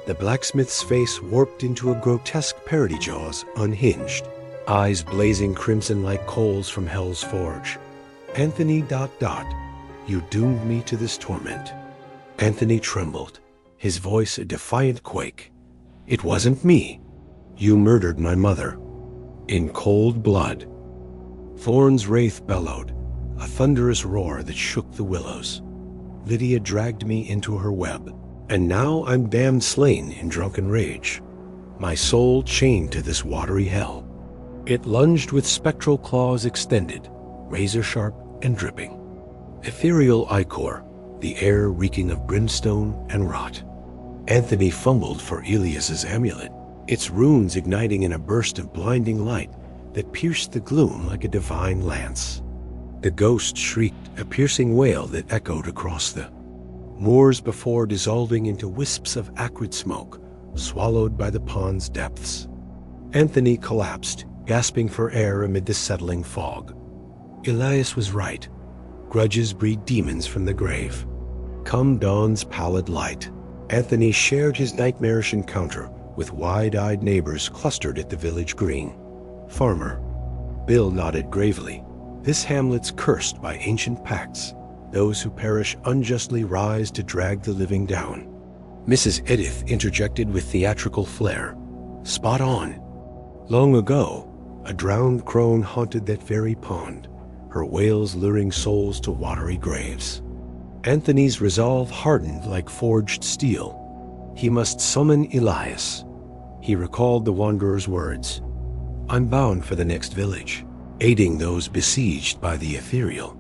The blacksmith's face warped into a grotesque parody jaws, unhinged, eyes blazing crimson like coals from hell's forge. "Anthony ... you doomed me to this torment." Anthony trembled, his voice a defiant quake. "It wasn't me. You murdered my mother. In cold blood." Thorn's wraith bellowed, a thunderous roar that shook the willows. Lydia dragged me into her web, and now I'm damned slain in drunken rage, my soul chained to this watery hell. It lunged with spectral claws extended, razor-sharp and dripping. Ethereal ichor, the air reeking of brimstone and rot. Anthony fumbled for Elias's amulet, its runes igniting in a burst of blinding light that pierced the gloom like a divine lance. The ghost shrieked, a piercing wail that echoed across the moors before dissolving into wisps of acrid smoke, swallowed by the pond's depths. Anthony collapsed, gasping for air amid the settling fog. Elias was right. Grudges breed demons from the grave. Come dawn's pallid light, Anthony shared his nightmarish encounter with wide-eyed neighbors clustered at the village green. Farmer Bill nodded gravely. This hamlet's cursed by ancient pacts. Those who perish unjustly rise to drag the living down. Mrs. Edith interjected with theatrical flair. Spot on. Long ago, a drowned crone haunted that very pond, her wails luring souls to watery graves. Anthony's resolve hardened like forged steel. He must summon Elias. He recalled the wanderer's words. I'm bound for the next village, aiding those besieged by the ethereal.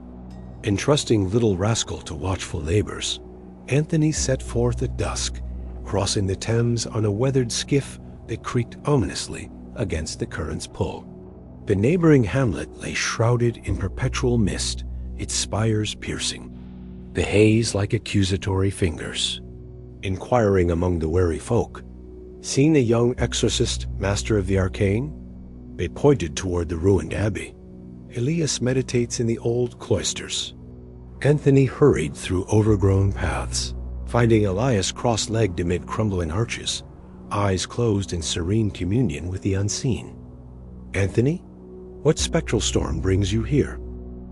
Entrusting little rascal to watchful labors, Anthony set forth at dusk, crossing the Thames on a weathered skiff that creaked ominously against the current's pull. The neighboring hamlet lay shrouded in perpetual mist, its spires piercing, the haze like accusatory fingers. Inquiring among the wary folk, seen a young exorcist, master of the arcane? They pointed toward the ruined abbey. Elias meditates in the old cloisters. Anthony hurried through overgrown paths, finding Elias cross-legged amid crumbling arches, eyes closed in serene communion with the unseen. Anthony, what spectral storm brings you here?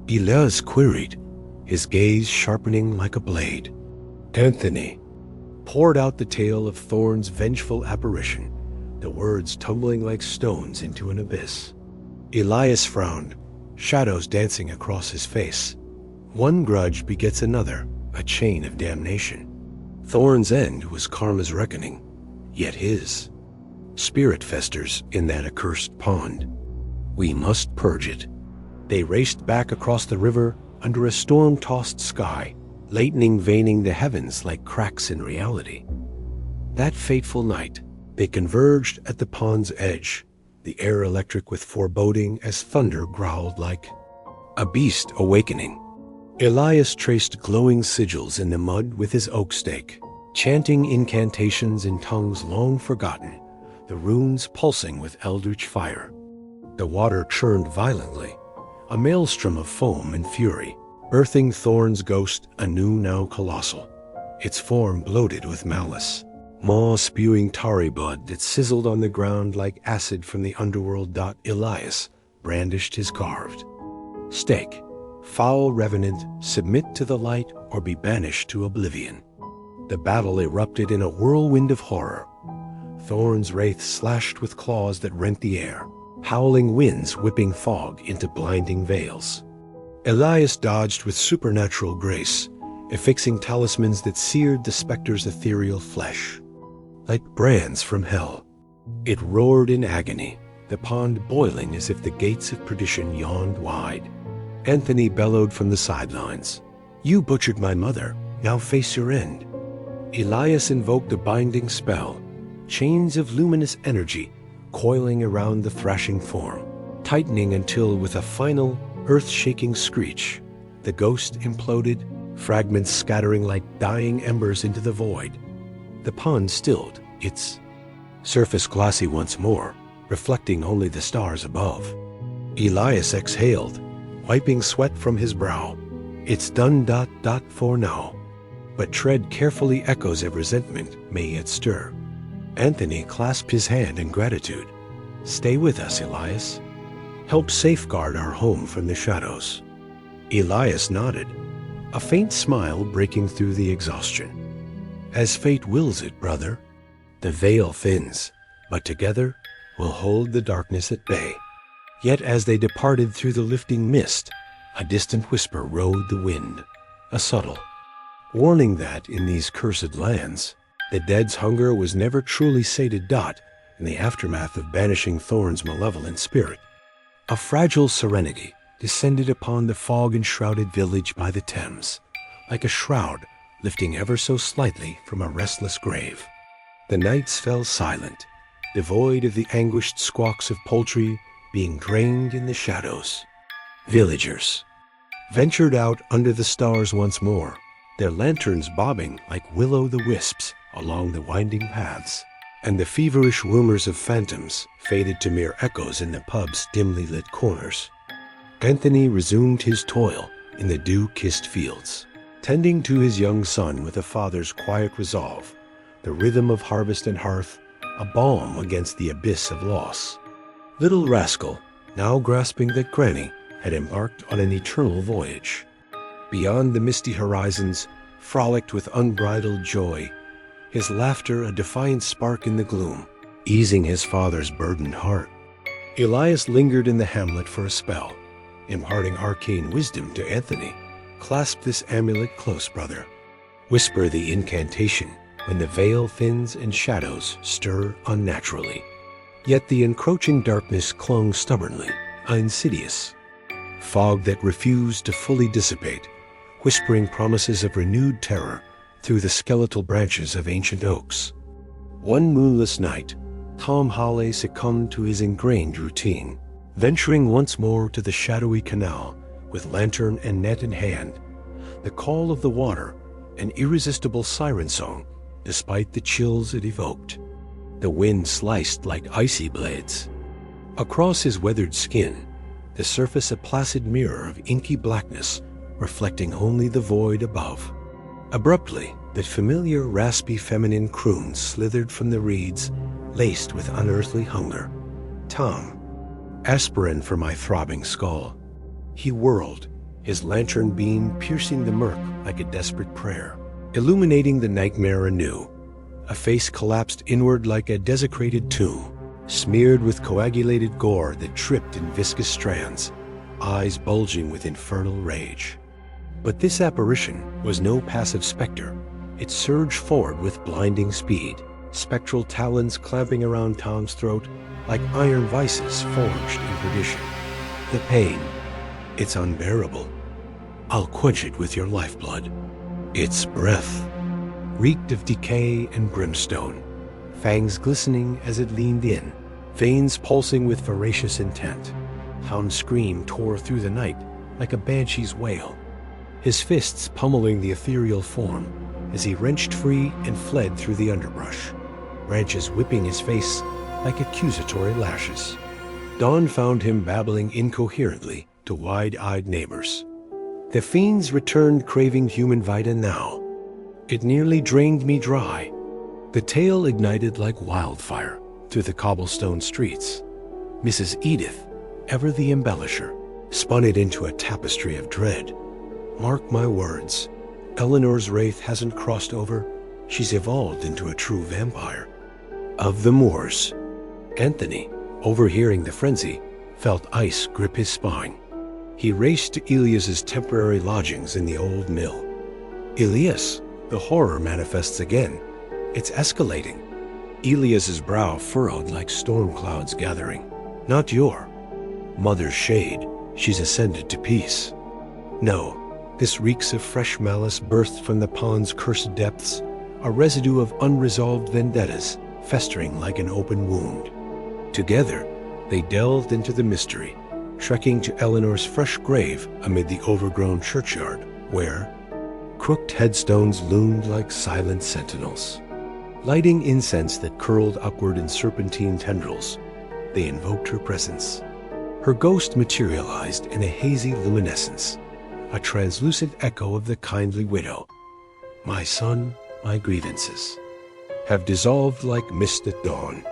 Elias queried, his gaze sharpening like a blade. Anthony poured out the tale of Thorn's vengeful apparition, the words tumbling like stones into an abyss. Elias frowned, shadows dancing across his face. One grudge begets another, a chain of damnation. Thorn's end was karma's reckoning, yet his spirit festers in that accursed pond. We must purge it. They raced back across the river under a storm-tossed sky, lightning veining the heavens like cracks in reality. That fateful night, they converged at the pond's edge, the air electric with foreboding as thunder growled like a beast awakening. Elias traced glowing sigils in the mud with his oak stake, chanting incantations in tongues long forgotten, the runes pulsing with eldritch fire. The water churned violently, a maelstrom of foam and fury, birthing Thorn's ghost anew now colossal, its form bloated with malice, maw-spewing tarry blood that sizzled on the ground like acid from the underworld. Elias brandished his carved stake. Foul revenant, submit to the light or be banished to oblivion. The battle erupted in a whirlwind of horror. Thorn's wraith slashed with claws that rent the air, howling winds whipping fog into blinding veils. Elias dodged with supernatural grace, affixing talismans that seared the specter's ethereal flesh. Like brands from hell, it roared in agony, the pond boiling as if the gates of perdition yawned wide. Anthony bellowed from the sidelines. You butchered my mother, now face your end. Elias invoked a binding spell, chains of luminous energy coiling around the thrashing form, tightening until with a final, earth-shaking screech, the ghost imploded, fragments scattering like dying embers into the void. The pond stilled, its surface glassy once more, reflecting only the stars above. Elias exhaled, wiping sweat from his brow. It's done. For now. But tread carefully echoes of resentment may yet stir. Anthony clasped his hand in gratitude. Stay with us, Elias. Help safeguard our home from the shadows. Elias nodded, a faint smile breaking through the exhaustion. As fate wills it, brother. The veil thins, but together we'll hold the darkness at bay. Yet as they departed through the lifting mist, a distant whisper rode the wind, a subtle warning that in these cursed lands, the dead's hunger was never truly sated. In the aftermath of banishing Thorn's malevolent spirit, a fragile serenity descended upon the fog-enshrouded village by the Thames, like a shroud lifting ever so slightly from a restless grave. The nights fell silent, devoid of the anguished squawks of poultry being drained in the shadows. Villagers ventured out under the stars once more, their lanterns bobbing like will-o'-the-wisps along the winding paths, and the feverish rumors of phantoms faded to mere echoes in the pub's dimly lit corners. Anthony resumed his toil in the dew-kissed fields, tending to his young son with a father's quiet resolve, the rhythm of harvest and hearth, a balm against the abyss of loss. Little rascal, now grasping that Granny had embarked on an eternal voyage. Beyond the misty horizons, frolicked with unbridled joy, his laughter a defiant spark in the gloom, easing his father's burdened heart. Elias lingered in the hamlet for a spell, imparting arcane wisdom to Anthony. Clasp this amulet close, brother. Whisper the incantation when the veil thins and shadows stir unnaturally. Yet the encroaching darkness clung stubbornly, insidious. Fog that refused to fully dissipate, whispering promises of renewed terror through the skeletal branches of ancient oaks. One moonless night, Tom Hawley succumbed to his ingrained routine, venturing once more to the shadowy canal with lantern and net in hand. The call of the water, an irresistible siren song, despite the chills it evoked. The wind sliced like icy blades. Across his weathered skin, the surface a placid mirror of inky blackness, reflecting only the void above. Abruptly, that familiar raspy feminine croon slithered from the reeds, laced with unearthly hunger. Tom, aspirin for my throbbing skull. He whirled, his lantern beam piercing the murk like a desperate prayer, illuminating the nightmare anew. A face collapsed inward like a desecrated tomb, smeared with coagulated gore that dripped in viscous strands, eyes bulging with infernal rage. But this apparition was no passive specter. It surged forward with blinding speed, spectral talons clamping around Tom's throat like iron vices forged in perdition. The pain, it's unbearable. I'll quench it with your lifeblood. Its breath reeked of decay and brimstone, fangs glistening as it leaned in, veins pulsing with voracious intent. Tom's scream tore through the night like a banshee's wail, his fists pummeling the ethereal form as he wrenched free and fled through the underbrush, branches whipping his face like accusatory lashes. Dawn found him babbling incoherently to wide-eyed neighbors. The fiends returned craving human vita now. It nearly drained me dry. The tale ignited like wildfire through the cobblestone streets. Mrs. Edith, ever the embellisher, spun it into a tapestry of dread. Mark my words, Eleanor's wraith hasn't crossed over. She's evolved into a true vampire. Of the moors. Anthony, overhearing the frenzy, felt ice grip his spine. He raced to Elias's temporary lodgings in the old mill. Elias, the horror manifests again. It's escalating. Elias's brow furrowed like storm clouds gathering. Not your mother's shade. She's ascended to peace. No, this reeks of fresh malice birthed from the pond's cursed depths, a residue of unresolved vendettas festering like an open wound. Together, they delved into the mystery, trekking to Eleanor's fresh grave amid the overgrown churchyard, where crooked headstones loomed like silent sentinels. Lighting incense that curled upward in serpentine tendrils, they invoked her presence. Her ghost materialized in a hazy luminescence, a translucent echo of the kindly widow. My son, my grievances have dissolved like mist at dawn.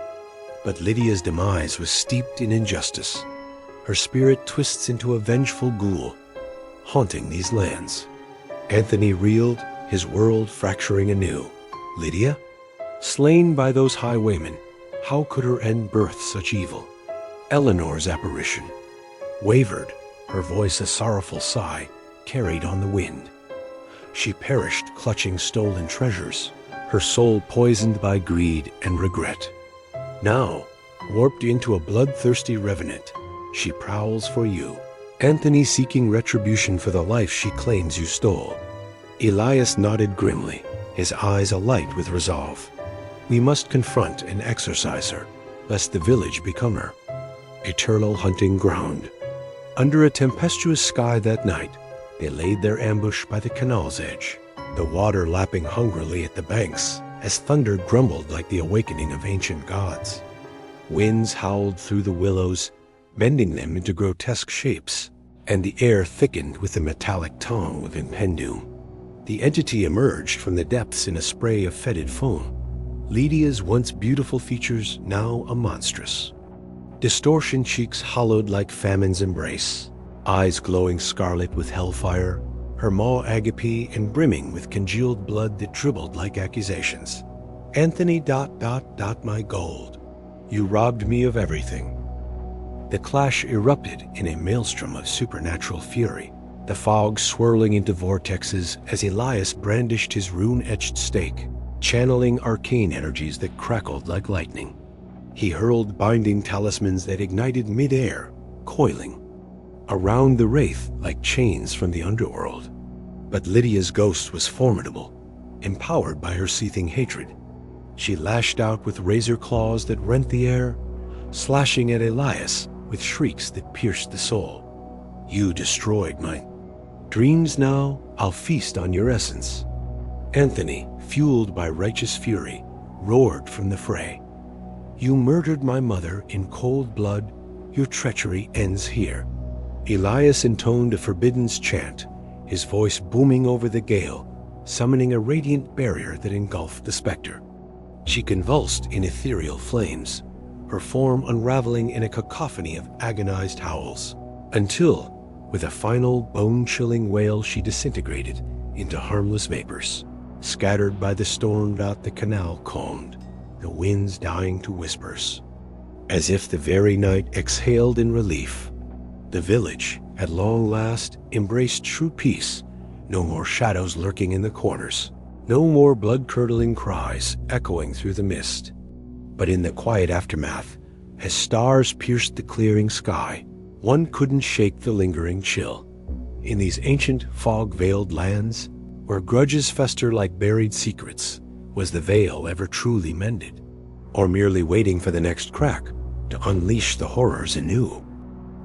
But Lydia's demise was steeped in injustice. Her spirit twists into a vengeful ghoul, haunting these lands. Anthony reeled, his world fracturing anew. Lydia? Slain by those highwaymen, how could her end birth such evil? Eleanor's apparition wavered, her voice a sorrowful sigh carried on the wind. She perished clutching stolen treasures, her soul poisoned by greed and regret. Now, warped into a bloodthirsty revenant, she prowls for you, Anthony seeking retribution for the life she claims you stole. Elias nodded grimly, his eyes alight with resolve. We must confront and exorcise her, lest the village become her eternal hunting ground. Under a tempestuous sky that night, they laid their ambush by the canal's edge, the water lapping hungrily at the banks as thunder grumbled like the awakening of ancient gods. Winds howled through the willows, bending them into grotesque shapes, and the air thickened with the metallic tongue of impendum. The entity emerged from the depths in a spray of fetid foam, Lydia's once beautiful features now a monstrous. Distortion cheeks hollowed like famine's embrace, eyes glowing scarlet with hellfire, her maw agape and brimming with congealed blood that dribbled like accusations. Anthony ... my gold. You robbed me of everything. The clash erupted in a maelstrom of supernatural fury, the fog swirling into vortexes as Elias brandished his rune-etched stake, channeling arcane energies that crackled like lightning. He hurled binding talismans that ignited mid-air, coiling around the wraith like chains from the underworld. But Lydia's ghost was formidable, empowered by her seething hatred. She lashed out with razor claws that rent the air, slashing at Elias with shrieks that pierced the soul. You destroyed my dreams, now I'll feast on your essence. Anthony, fueled by righteous fury, roared from the fray. You murdered my mother in cold blood, your treachery ends here. Elias intoned a forbidden's chant, his voice booming over the gale, summoning a radiant barrier that engulfed the specter. She convulsed in ethereal flames, her form unraveling in a cacophony of agonized howls, until, with a final bone-chilling wail, she disintegrated into harmless vapors. Scattered by the storm out the canal calmed, the winds dying to whispers. As if the very night exhaled in relief, the village, at long last, embraced true peace. No more shadows lurking in the corners, no more blood-curdling cries echoing through the mist. But in the quiet aftermath, as stars pierced the clearing sky, one couldn't shake the lingering chill. In these ancient fog-veiled lands, where grudges fester like buried secrets, was the veil ever truly mended, or merely waiting for the next crack to unleash the horrors anew?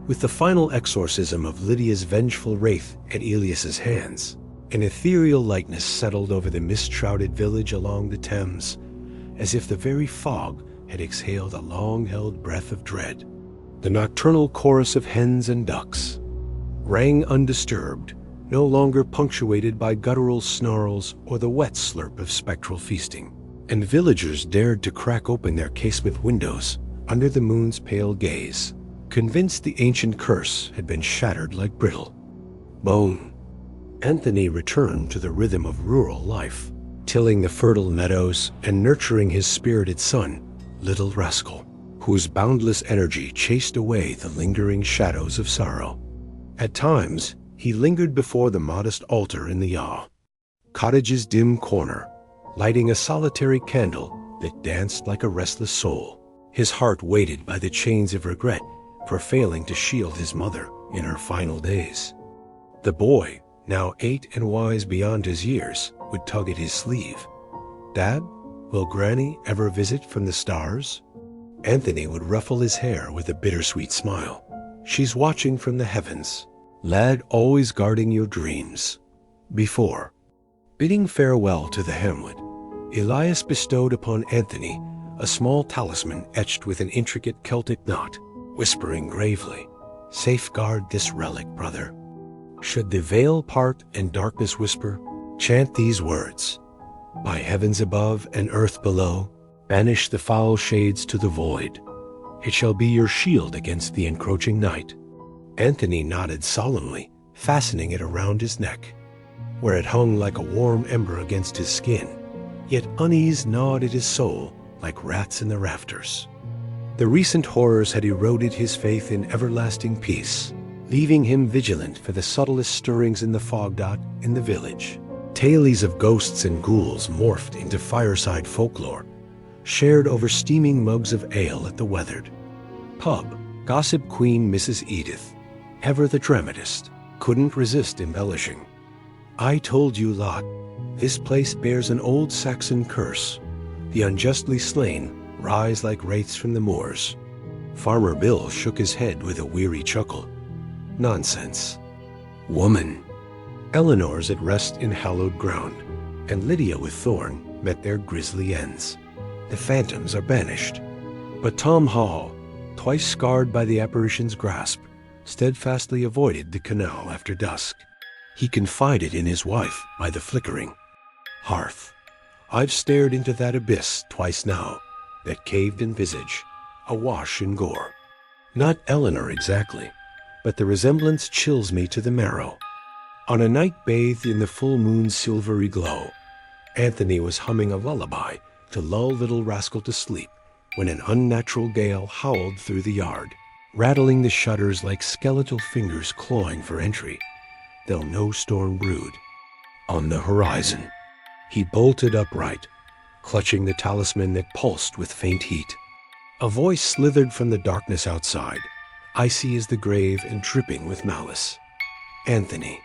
With the final exorcism of Lydia's vengeful wraith at Elias's hands, an ethereal lightness settled over the mist-shrouded village along the Thames, as if the very fog had exhaled a long-held breath of dread. The nocturnal chorus of hens and ducks rang undisturbed, no longer punctuated by guttural snarls or the wet slurp of spectral feasting, and villagers dared to crack open their casement windows under the moon's pale gaze, convinced the ancient curse had been shattered like brittle bone. Anthony returned to the rhythm of rural life, tilling the fertile meadows and nurturing his spirited son, Little Rascal, whose boundless energy chased away the lingering shadows of sorrow. At times, he lingered before the modest altar in the cottage's dim corner, lighting a solitary candle that danced like a restless soul, his heart weighted by the chains of regret for failing to shield his mother in her final days. The boy, now 8 and wise beyond his years, would tug at his sleeve. Dad, will Granny ever visit from the stars? Anthony would ruffle his hair with a bittersweet smile. She's watching from the heavens. Lad, always guarding your dreams. Before bidding farewell to the hamlet, Elias bestowed upon Anthony a small talisman etched with an intricate Celtic knot, whispering gravely, "Safeguard this relic, brother. Should the veil part and darkness whisper, chant these words: by heavens above and earth below, banish the foul shades to the void. It shall be your shield against the encroaching night." Anthony nodded solemnly, fastening it around his neck, where it hung like a warm ember against his skin. Yet unease gnawed at his soul like rats in the rafters. The recent horrors had eroded his faith in everlasting peace, leaving him vigilant for the subtlest stirrings in the fog dot in the village. Tales of ghosts and ghouls morphed into fireside folklore, shared over steaming mugs of ale at the weathered pub. Gossip queen Mrs. Edith, ever the dramatist, couldn't resist embellishing. "I told you, lot, this place bears an old Saxon curse. The unjustly slain rise like wraiths from the moors." Farmer Bill shook his head with a weary chuckle. "Nonsense. Woman." Eleanor's at rest in hallowed ground, and Lydia with Thorn met their grisly ends. The phantoms are banished. But Tom Hall, twice scarred by the apparition's grasp, steadfastly avoided the canal after dusk. He confided in his wife by the flickering hearth. "I've stared into that abyss twice now, that caved in visage, awash in gore. Not Eleanor exactly, but the resemblance chills me to the marrow." On a night bathed in the full moon's silvery glow, Anthony was humming a lullaby to lull little rascal to sleep when an unnatural gale howled through the yard, rattling the shutters like skeletal fingers clawing for entry, though no storm brewed on the horizon. He bolted upright, clutching the talisman that pulsed with faint heat. A voice slithered from the darkness outside, icy as the grave and dripping with malice. "Anthony,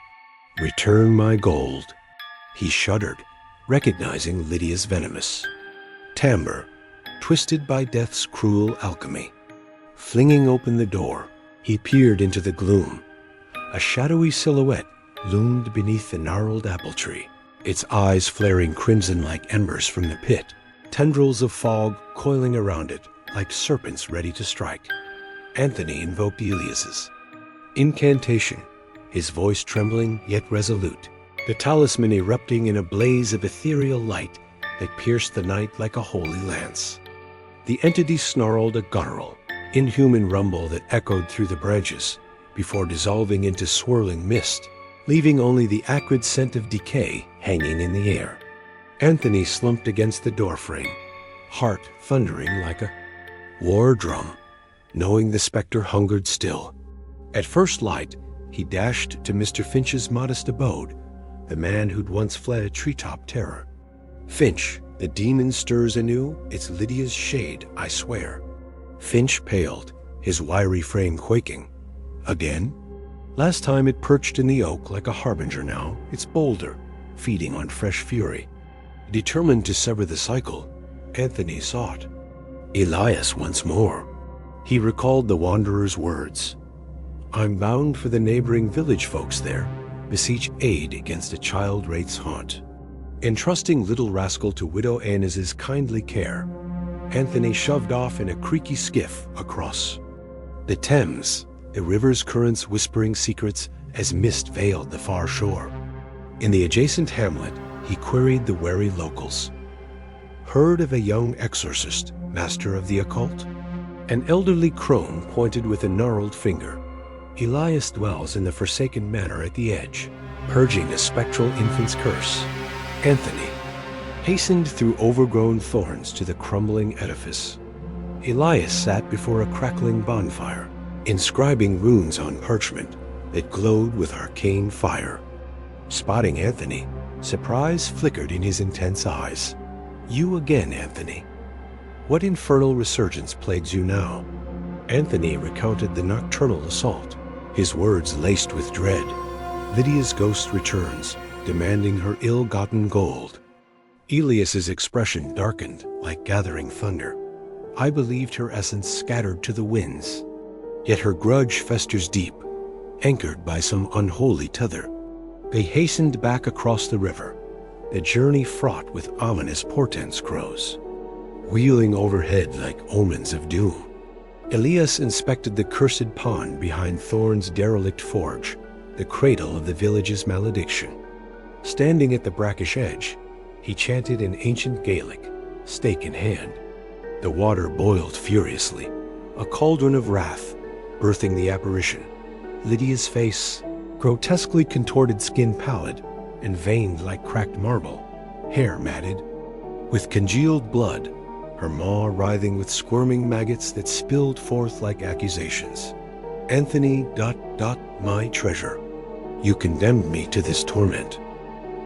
return my gold." He shuddered, recognizing Lydia's venomous timbre, twisted by death's cruel alchemy. Flinging open the door, he peered into the gloom. A shadowy silhouette loomed beneath the gnarled apple tree, its eyes flaring crimson like embers from the pit, tendrils of fog coiling around it like serpents ready to strike. Anthony invoked Elias's incantation, his voice trembling yet resolute, the talisman erupting in a blaze of ethereal light that pierced the night like a holy lance. The entity snarled a guttural, inhuman rumble that echoed through the branches before dissolving into swirling mist, leaving only the acrid scent of decay hanging in the air. Anthony slumped against the doorframe, heart thundering like a war drum, knowing the specter hungered still. At first light, he dashed to Mr. Finch's modest abode, the man who'd once fled a treetop terror. "Finch, the demon stirs anew, it's Lydia's shade, I swear." Finch paled, his wiry frame quaking. "Again?" Last time it perched in the oak like a harbinger. Now it's bolder, feeding on fresh fury. Determined to sever the cycle, Anthony sought Elias once more. He recalled the wanderer's words. "I'm bound for the neighboring village folks there, beseech aid against a child wraith's haunt." Entrusting little rascal to Widow Annis's kindly care, Anthony shoved off in a creaky skiff across the Thames, the river's currents whispering secrets as mist veiled the far shore. In the adjacent hamlet, he queried the wary locals. "Heard of a young exorcist, master of the occult?" An elderly crone pointed with a gnarled finger. "Elias dwells in the forsaken manor at the edge, purging a spectral infant's curse." Anthony hastened through overgrown thorns to the crumbling edifice. Elias sat before a crackling bonfire, inscribing runes on parchment that glowed with arcane fire. Spotting Anthony, surprise flickered in his intense eyes. "You again, Anthony. What infernal resurgence plagues you now?" Anthony recounted the nocturnal assault, his words laced with dread. "Lydia's ghost returns, demanding her ill-gotten gold." Elias's expression darkened like gathering thunder. "I believed her essence scattered to the winds. Yet her grudge festers deep, anchored by some unholy tether." They hastened back across the river, the journey fraught with ominous portents grows, wheeling overhead like omens of doom. Elias inspected the cursed pond behind Thorn's derelict forge, the cradle of the village's malediction. Standing at the brackish edge, he chanted in ancient Gaelic, stake in hand. The water boiled furiously, a cauldron of wrath, birthing the apparition. Lydia's face, grotesquely contorted skin pallid and veined like cracked marble, hair matted, with congealed blood, her maw writhing with squirming maggots that spilled forth like accusations. Anthony, my treasure, you condemned me to this torment.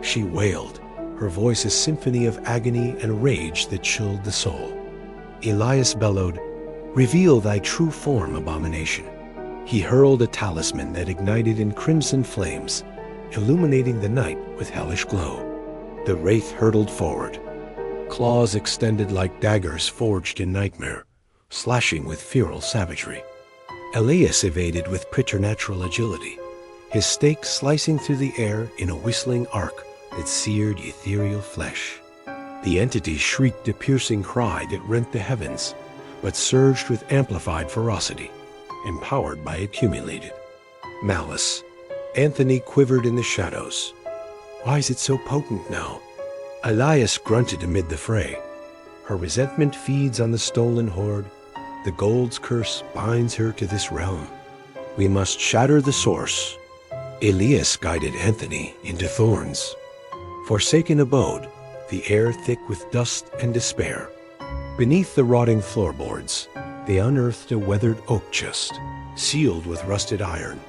She wailed, her voice a symphony of agony and rage that chilled the soul. Elias bellowed, reveal thy true form, abomination. He hurled a talisman that ignited in crimson flames, illuminating the night with hellish glow. The wraith hurtled forward, claws extended like daggers forged in nightmare, slashing with feral savagery. Elias evaded with preternatural agility, his stake slicing through the air in a whistling arc that seared ethereal flesh. The entity shrieked a piercing cry that rent the heavens, but surged with amplified ferocity, empowered by accumulated malice. Anthony quivered in the shadows. Why is it so potent now? Elias grunted amid the fray. Her resentment feeds on the stolen hoard. The gold's curse binds her to this realm. We must shatter the source. Elias guided Anthony into thorns. Forsaken abode, the air thick with dust and despair. Beneath the rotting floorboards, they unearthed a weathered oak chest, sealed with rusted iron.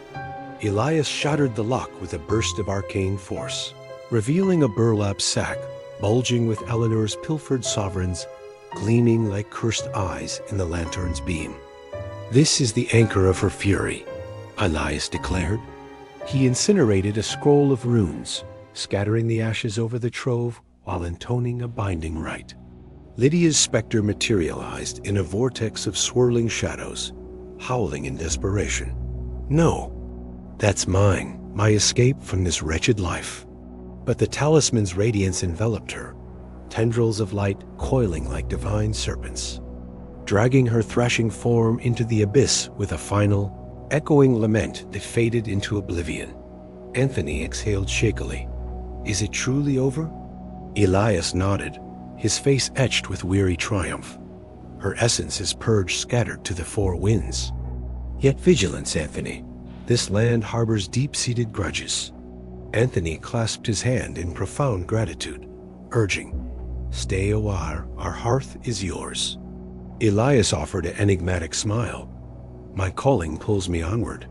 Elias shattered the lock with a burst of arcane force, revealing a burlap sack bulging with Eleanor's pilfered sovereigns, gleaming like cursed eyes in the lantern's beam. This is the anchor of her fury, Elias declared. He incinerated a scroll of runes, scattering the ashes over the trove while intoning a binding rite. Lydia's specter materialized in a vortex of swirling shadows, howling in desperation. No, that's mine, my escape from this wretched life. But the talisman's radiance enveloped her, tendrils of light coiling like divine serpents, dragging her thrashing form into the abyss with a final, echoing lament that faded into oblivion. Anthony exhaled shakily. Is it truly over? Elias nodded, his face etched with weary triumph. Her essence is purged scattered to the four winds. Yet vigilance, Anthony. This land harbors deep-seated grudges. Anthony clasped his hand in profound gratitude, urging, stay a while, our hearth is yours. Elias offered an enigmatic smile. My calling pulls me onward.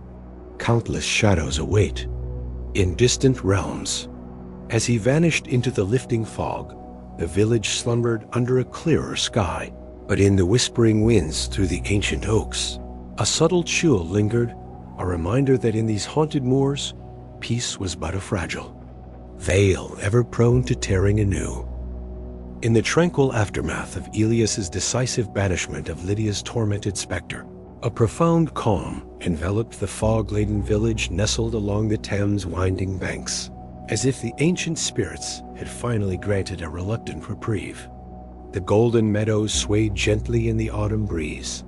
Countless shadows await, in distant realms. As he vanished into the lifting fog, the village slumbered under a clearer sky, but in the whispering winds through the ancient oaks, a subtle chill lingered, a reminder that in these haunted moors, peace was but a fragile veil ever prone to tearing anew. In the tranquil aftermath of Elias's decisive banishment of Lydia's tormented specter, a profound calm enveloped the fog-laden village nestled along the Thames' winding banks, as if the ancient spirits had finally granted a reluctant reprieve. The golden meadows swayed gently in the autumn breeze.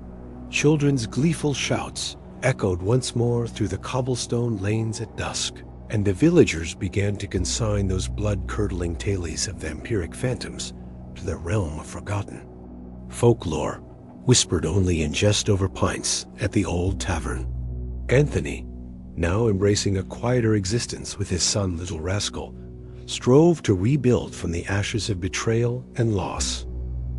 Children's gleeful shouts echoed once more through the cobblestone lanes at dusk, and the villagers began to consign those blood-curdling tales of vampiric phantoms to the realm of forgotten folklore, whispered only in jest over pints at the old tavern. Anthony, now embracing a quieter existence with his son Little Rascal, strove to rebuild from the ashes of betrayal and loss.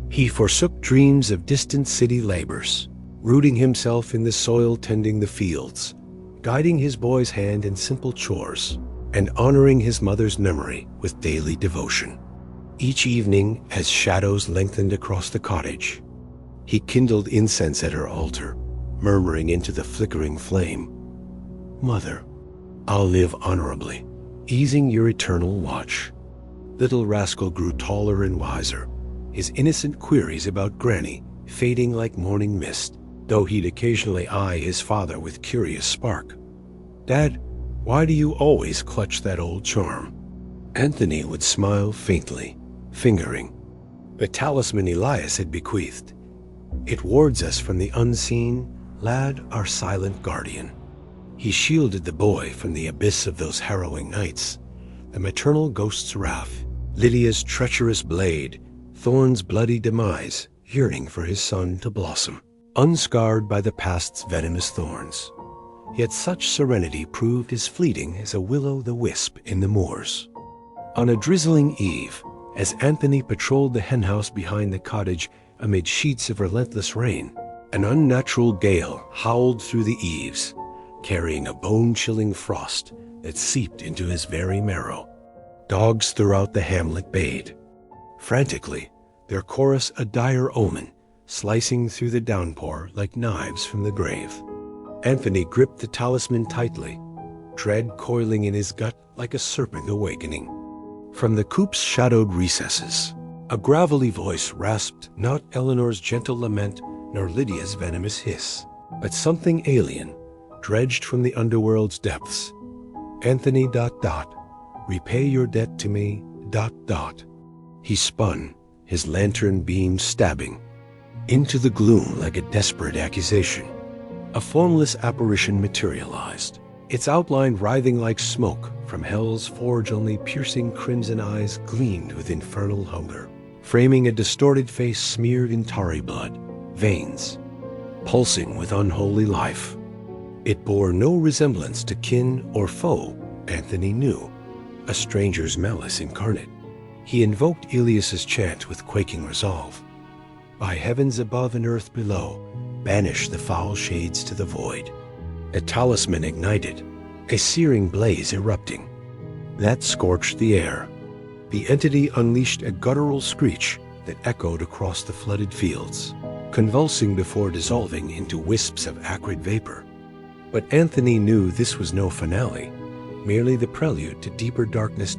He forsook dreams of distant city labors, rooting himself in the soil tending the fields, guiding his boy's hand in simple chores, and honoring his mother's memory with daily devotion. Each evening, as shadows lengthened across the cottage, he kindled incense at her altar, murmuring into the flickering flame, Mother, I'll live honorably, easing your eternal watch. Little Rascal grew taller and wiser, his innocent queries about Granny fading like morning mist, though he'd occasionally eye his father with curious spark. Dad, why do you always clutch that old charm? Anthony would smile faintly, fingering the talisman Elias had bequeathed. It wards us from the unseen, lad, our silent guardian. He shielded the boy from the abyss of those harrowing nights, the maternal ghost's wrath, Lydia's treacherous blade, Thorn's bloody demise, yearning for his son to blossom, unscarred by the past's venomous thorns. Yet such serenity proved as fleeting as a will-o'-the-wisp in the moors. On a drizzling eve, As Anthony patrolled the henhouse behind the cottage amid sheets of relentless rain, an unnatural gale howled through the eaves, carrying a bone-chilling frost that seeped into his very marrow. Dogs throughout the hamlet bayed, frantically, their chorus a dire omen, slicing through the downpour like knives from the grave. Anthony gripped the talisman tightly, dread coiling in his gut like a serpent awakening. From the coop's shadowed recesses, a gravelly voice rasped not Eleanor's gentle lament nor Lydia's venomous hiss, but something alien, dredged from the underworld's depths. Anthony ... repay your debt to me ... He spun, his lantern beam stabbing into the gloom like a desperate accusation. A formless apparition materialized, its outline writhing like smoke from hell's forge. Only piercing crimson eyes gleamed with infernal hunger, framing a distorted face smeared in tarry blood, veins pulsing with unholy life. It bore no resemblance to kin or foe, Anthony knew, a stranger's malice incarnate. He invoked Elias's chant with quaking resolve. By heavens above and earth below, banish the foul shades to the void. A talisman ignited, a searing blaze erupting. That scorched the air. The entity unleashed a guttural screech that echoed across the flooded fields, convulsing before dissolving into wisps of acrid vapor. But Anthony knew this was no finale, merely the prelude to deeper darkness.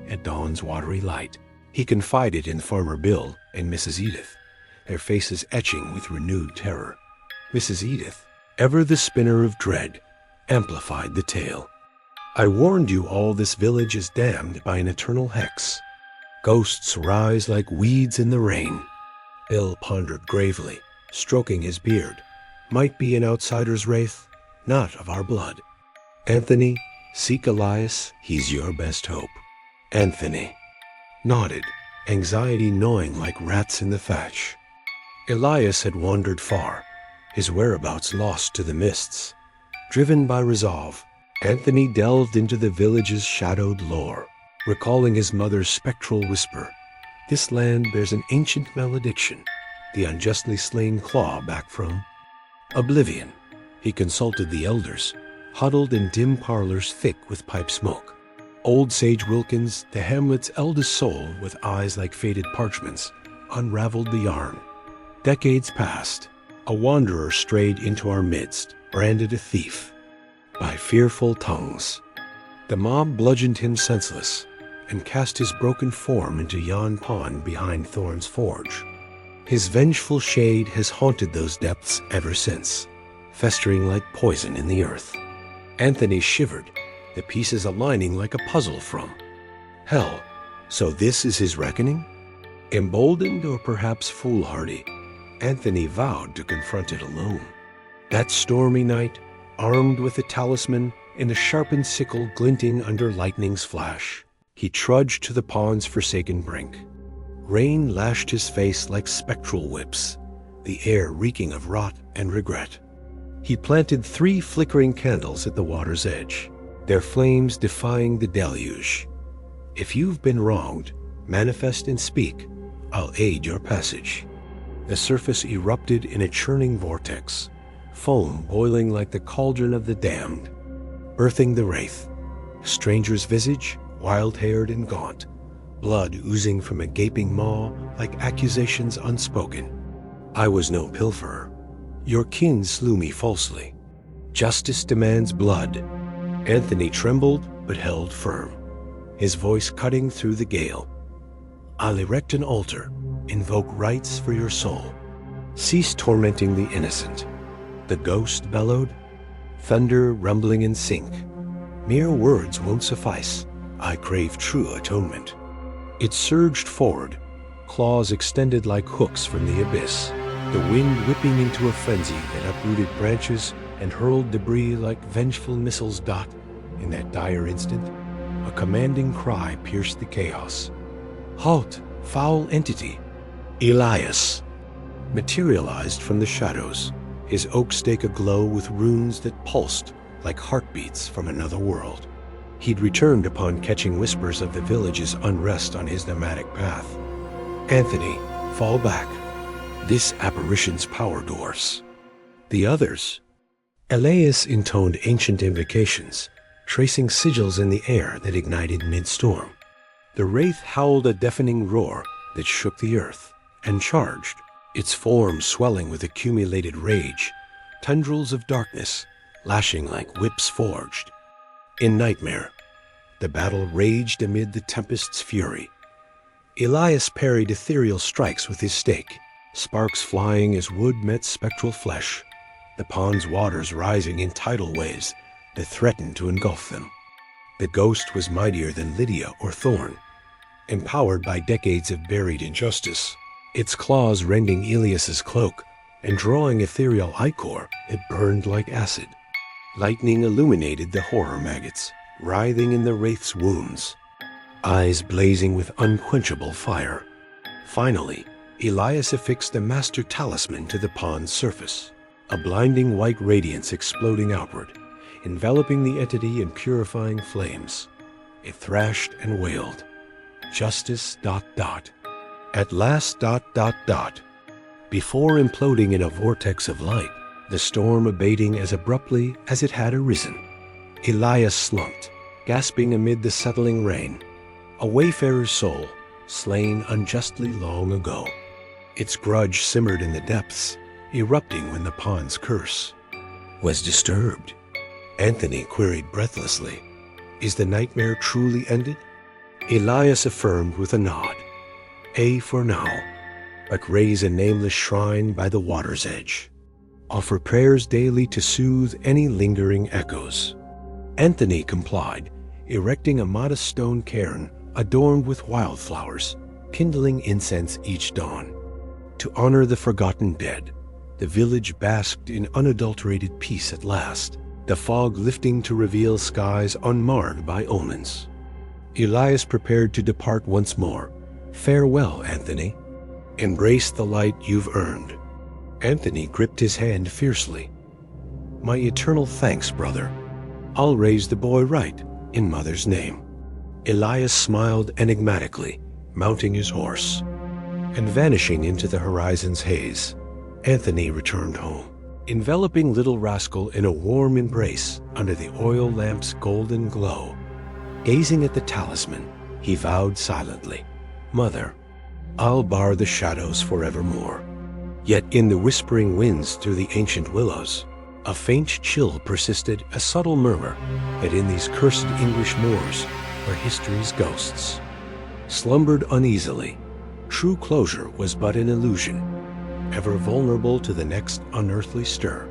At dawn's watery light, he confided in Farmer Bill and Mrs. Edith, their faces etching with renewed terror. Mrs. Edith, ever the spinner of dread, amplified the tale. I warned you all, this village is damned by an eternal hex. Ghosts rise like weeds in the rain. Bill pondered gravely, stroking his beard. Might be an outsider's wraith, not of our blood. Anthony, seek Elias, he's your best hope. Anthony nodded, anxiety gnawing like rats in the thatch. Elias had wandered far, his whereabouts lost to the mists. Driven by resolve, Anthony delved into the village's shadowed lore, recalling his mother's spectral whisper. This land bears an ancient malediction, the unjustly slain claw back from oblivion. He consulted the elders, huddled in dim parlors thick with pipe smoke. Old Sage Wilkins, the hamlet's eldest soul with eyes like faded parchments, unraveled the yarn. Decades passed. A wanderer strayed into our midst, branded a thief by fearful tongues. The mob bludgeoned him senseless and cast his broken form into yon pond behind Thorn's forge. His vengeful shade has haunted those depths ever since, festering like poison in the earth. Anthony shivered, the pieces aligning like a puzzle from hell. So this is his reckoning? Emboldened or perhaps foolhardy, Anthony vowed to confront it alone. That stormy night, armed with a talisman and a sharpened sickle glinting under lightning's flash, he trudged to the pond's forsaken brink. Rain lashed his face like spectral whips, the air reeking of rot and regret. He planted 3 flickering candles at the water's edge, their flames defying the deluge. If you've been wronged, manifest and speak. I'll aid your passage. The surface erupted in a churning vortex, foam boiling like the cauldron of the damned, birthing the wraith. Stranger's visage, wild-haired and gaunt, blood oozing from a gaping maw like accusations unspoken. I was no pilferer. Your kin slew me falsely. Justice demands blood. Anthony trembled but held firm, his voice cutting through the gale. I'll erect an altar, invoke rites for your soul. Cease tormenting the innocent. The ghost bellowed, thunder rumbling in sync. Mere words won't suffice. I crave true atonement. It surged forward, claws extended like hooks from the abyss, the wind whipping into a frenzy that uprooted branches and hurled debris like vengeful missiles. In that dire instant, a commanding cry pierced the chaos. Halt, foul entity! Elias materialized from the shadows, his oak stake aglow with runes that pulsed like heartbeats from another world. He'd returned upon catching whispers of the village's unrest on his nomadic path. Anthony, fall back. This apparition's power dwarfs the others. Elias intoned ancient invocations, tracing sigils in the air that ignited mid-storm. The wraith howled a deafening roar that shook the earth and charged, its form swelling with accumulated rage, tendrils of darkness lashing like whips forged. In nightmare, the battle raged amid the tempest's fury. Elias parried ethereal strikes with his stake, sparks flying as wood met spectral flesh, the pond's waters rising in tidal waves that threatened to engulf them. The ghost was mightier than Lydia or Thorn, empowered by decades of buried injustice, its claws rending Elias's cloak and drawing ethereal ichor that burned like acid. Lightning illuminated the horror maggots, writhing in the wraith's wounds, eyes blazing with unquenchable fire. Finally, Elias affixed the master talisman to the pond's surface, a blinding white radiance exploding outward, enveloping the entity in purifying flames. It thrashed and wailed, "Justice, ... At last ... Before imploding in a vortex of light, the storm abating as abruptly as it had arisen. Elias slumped, gasping amid the settling rain, a wayfarer's soul, slain unjustly long ago. Its grudge simmered in the depths, erupting when the pond's curse was disturbed. Anthony queried breathlessly, "Is the nightmare truly ended?" Elias affirmed with a nod, for now, but raise a nameless shrine by the water's edge. Offer prayers daily to soothe any lingering echoes." Anthony complied, erecting a modest stone cairn adorned with wildflowers, kindling incense each dawn. To honor the forgotten dead, the village basked in unadulterated peace at last, the fog lifting to reveal skies unmarred by omens. Elias prepared to depart once more. "Farewell, Anthony. Embrace the light you've earned." Anthony gripped his hand fiercely. "My eternal thanks, brother. I'll raise the boy right, in Mother's name." Elias smiled enigmatically, mounting his horse, and vanishing into the horizon's haze. Anthony returned home, enveloping little rascal in a warm embrace under the oil lamp's golden glow. Gazing at the talisman, he vowed silently, "Mother, I'll bar the shadows forevermore." Yet in the whispering winds through the ancient willows, a faint chill persisted, a subtle murmur that in these cursed English moors, where history's ghosts slumbered uneasily, true closure was but an illusion, ever vulnerable to the next unearthly stir.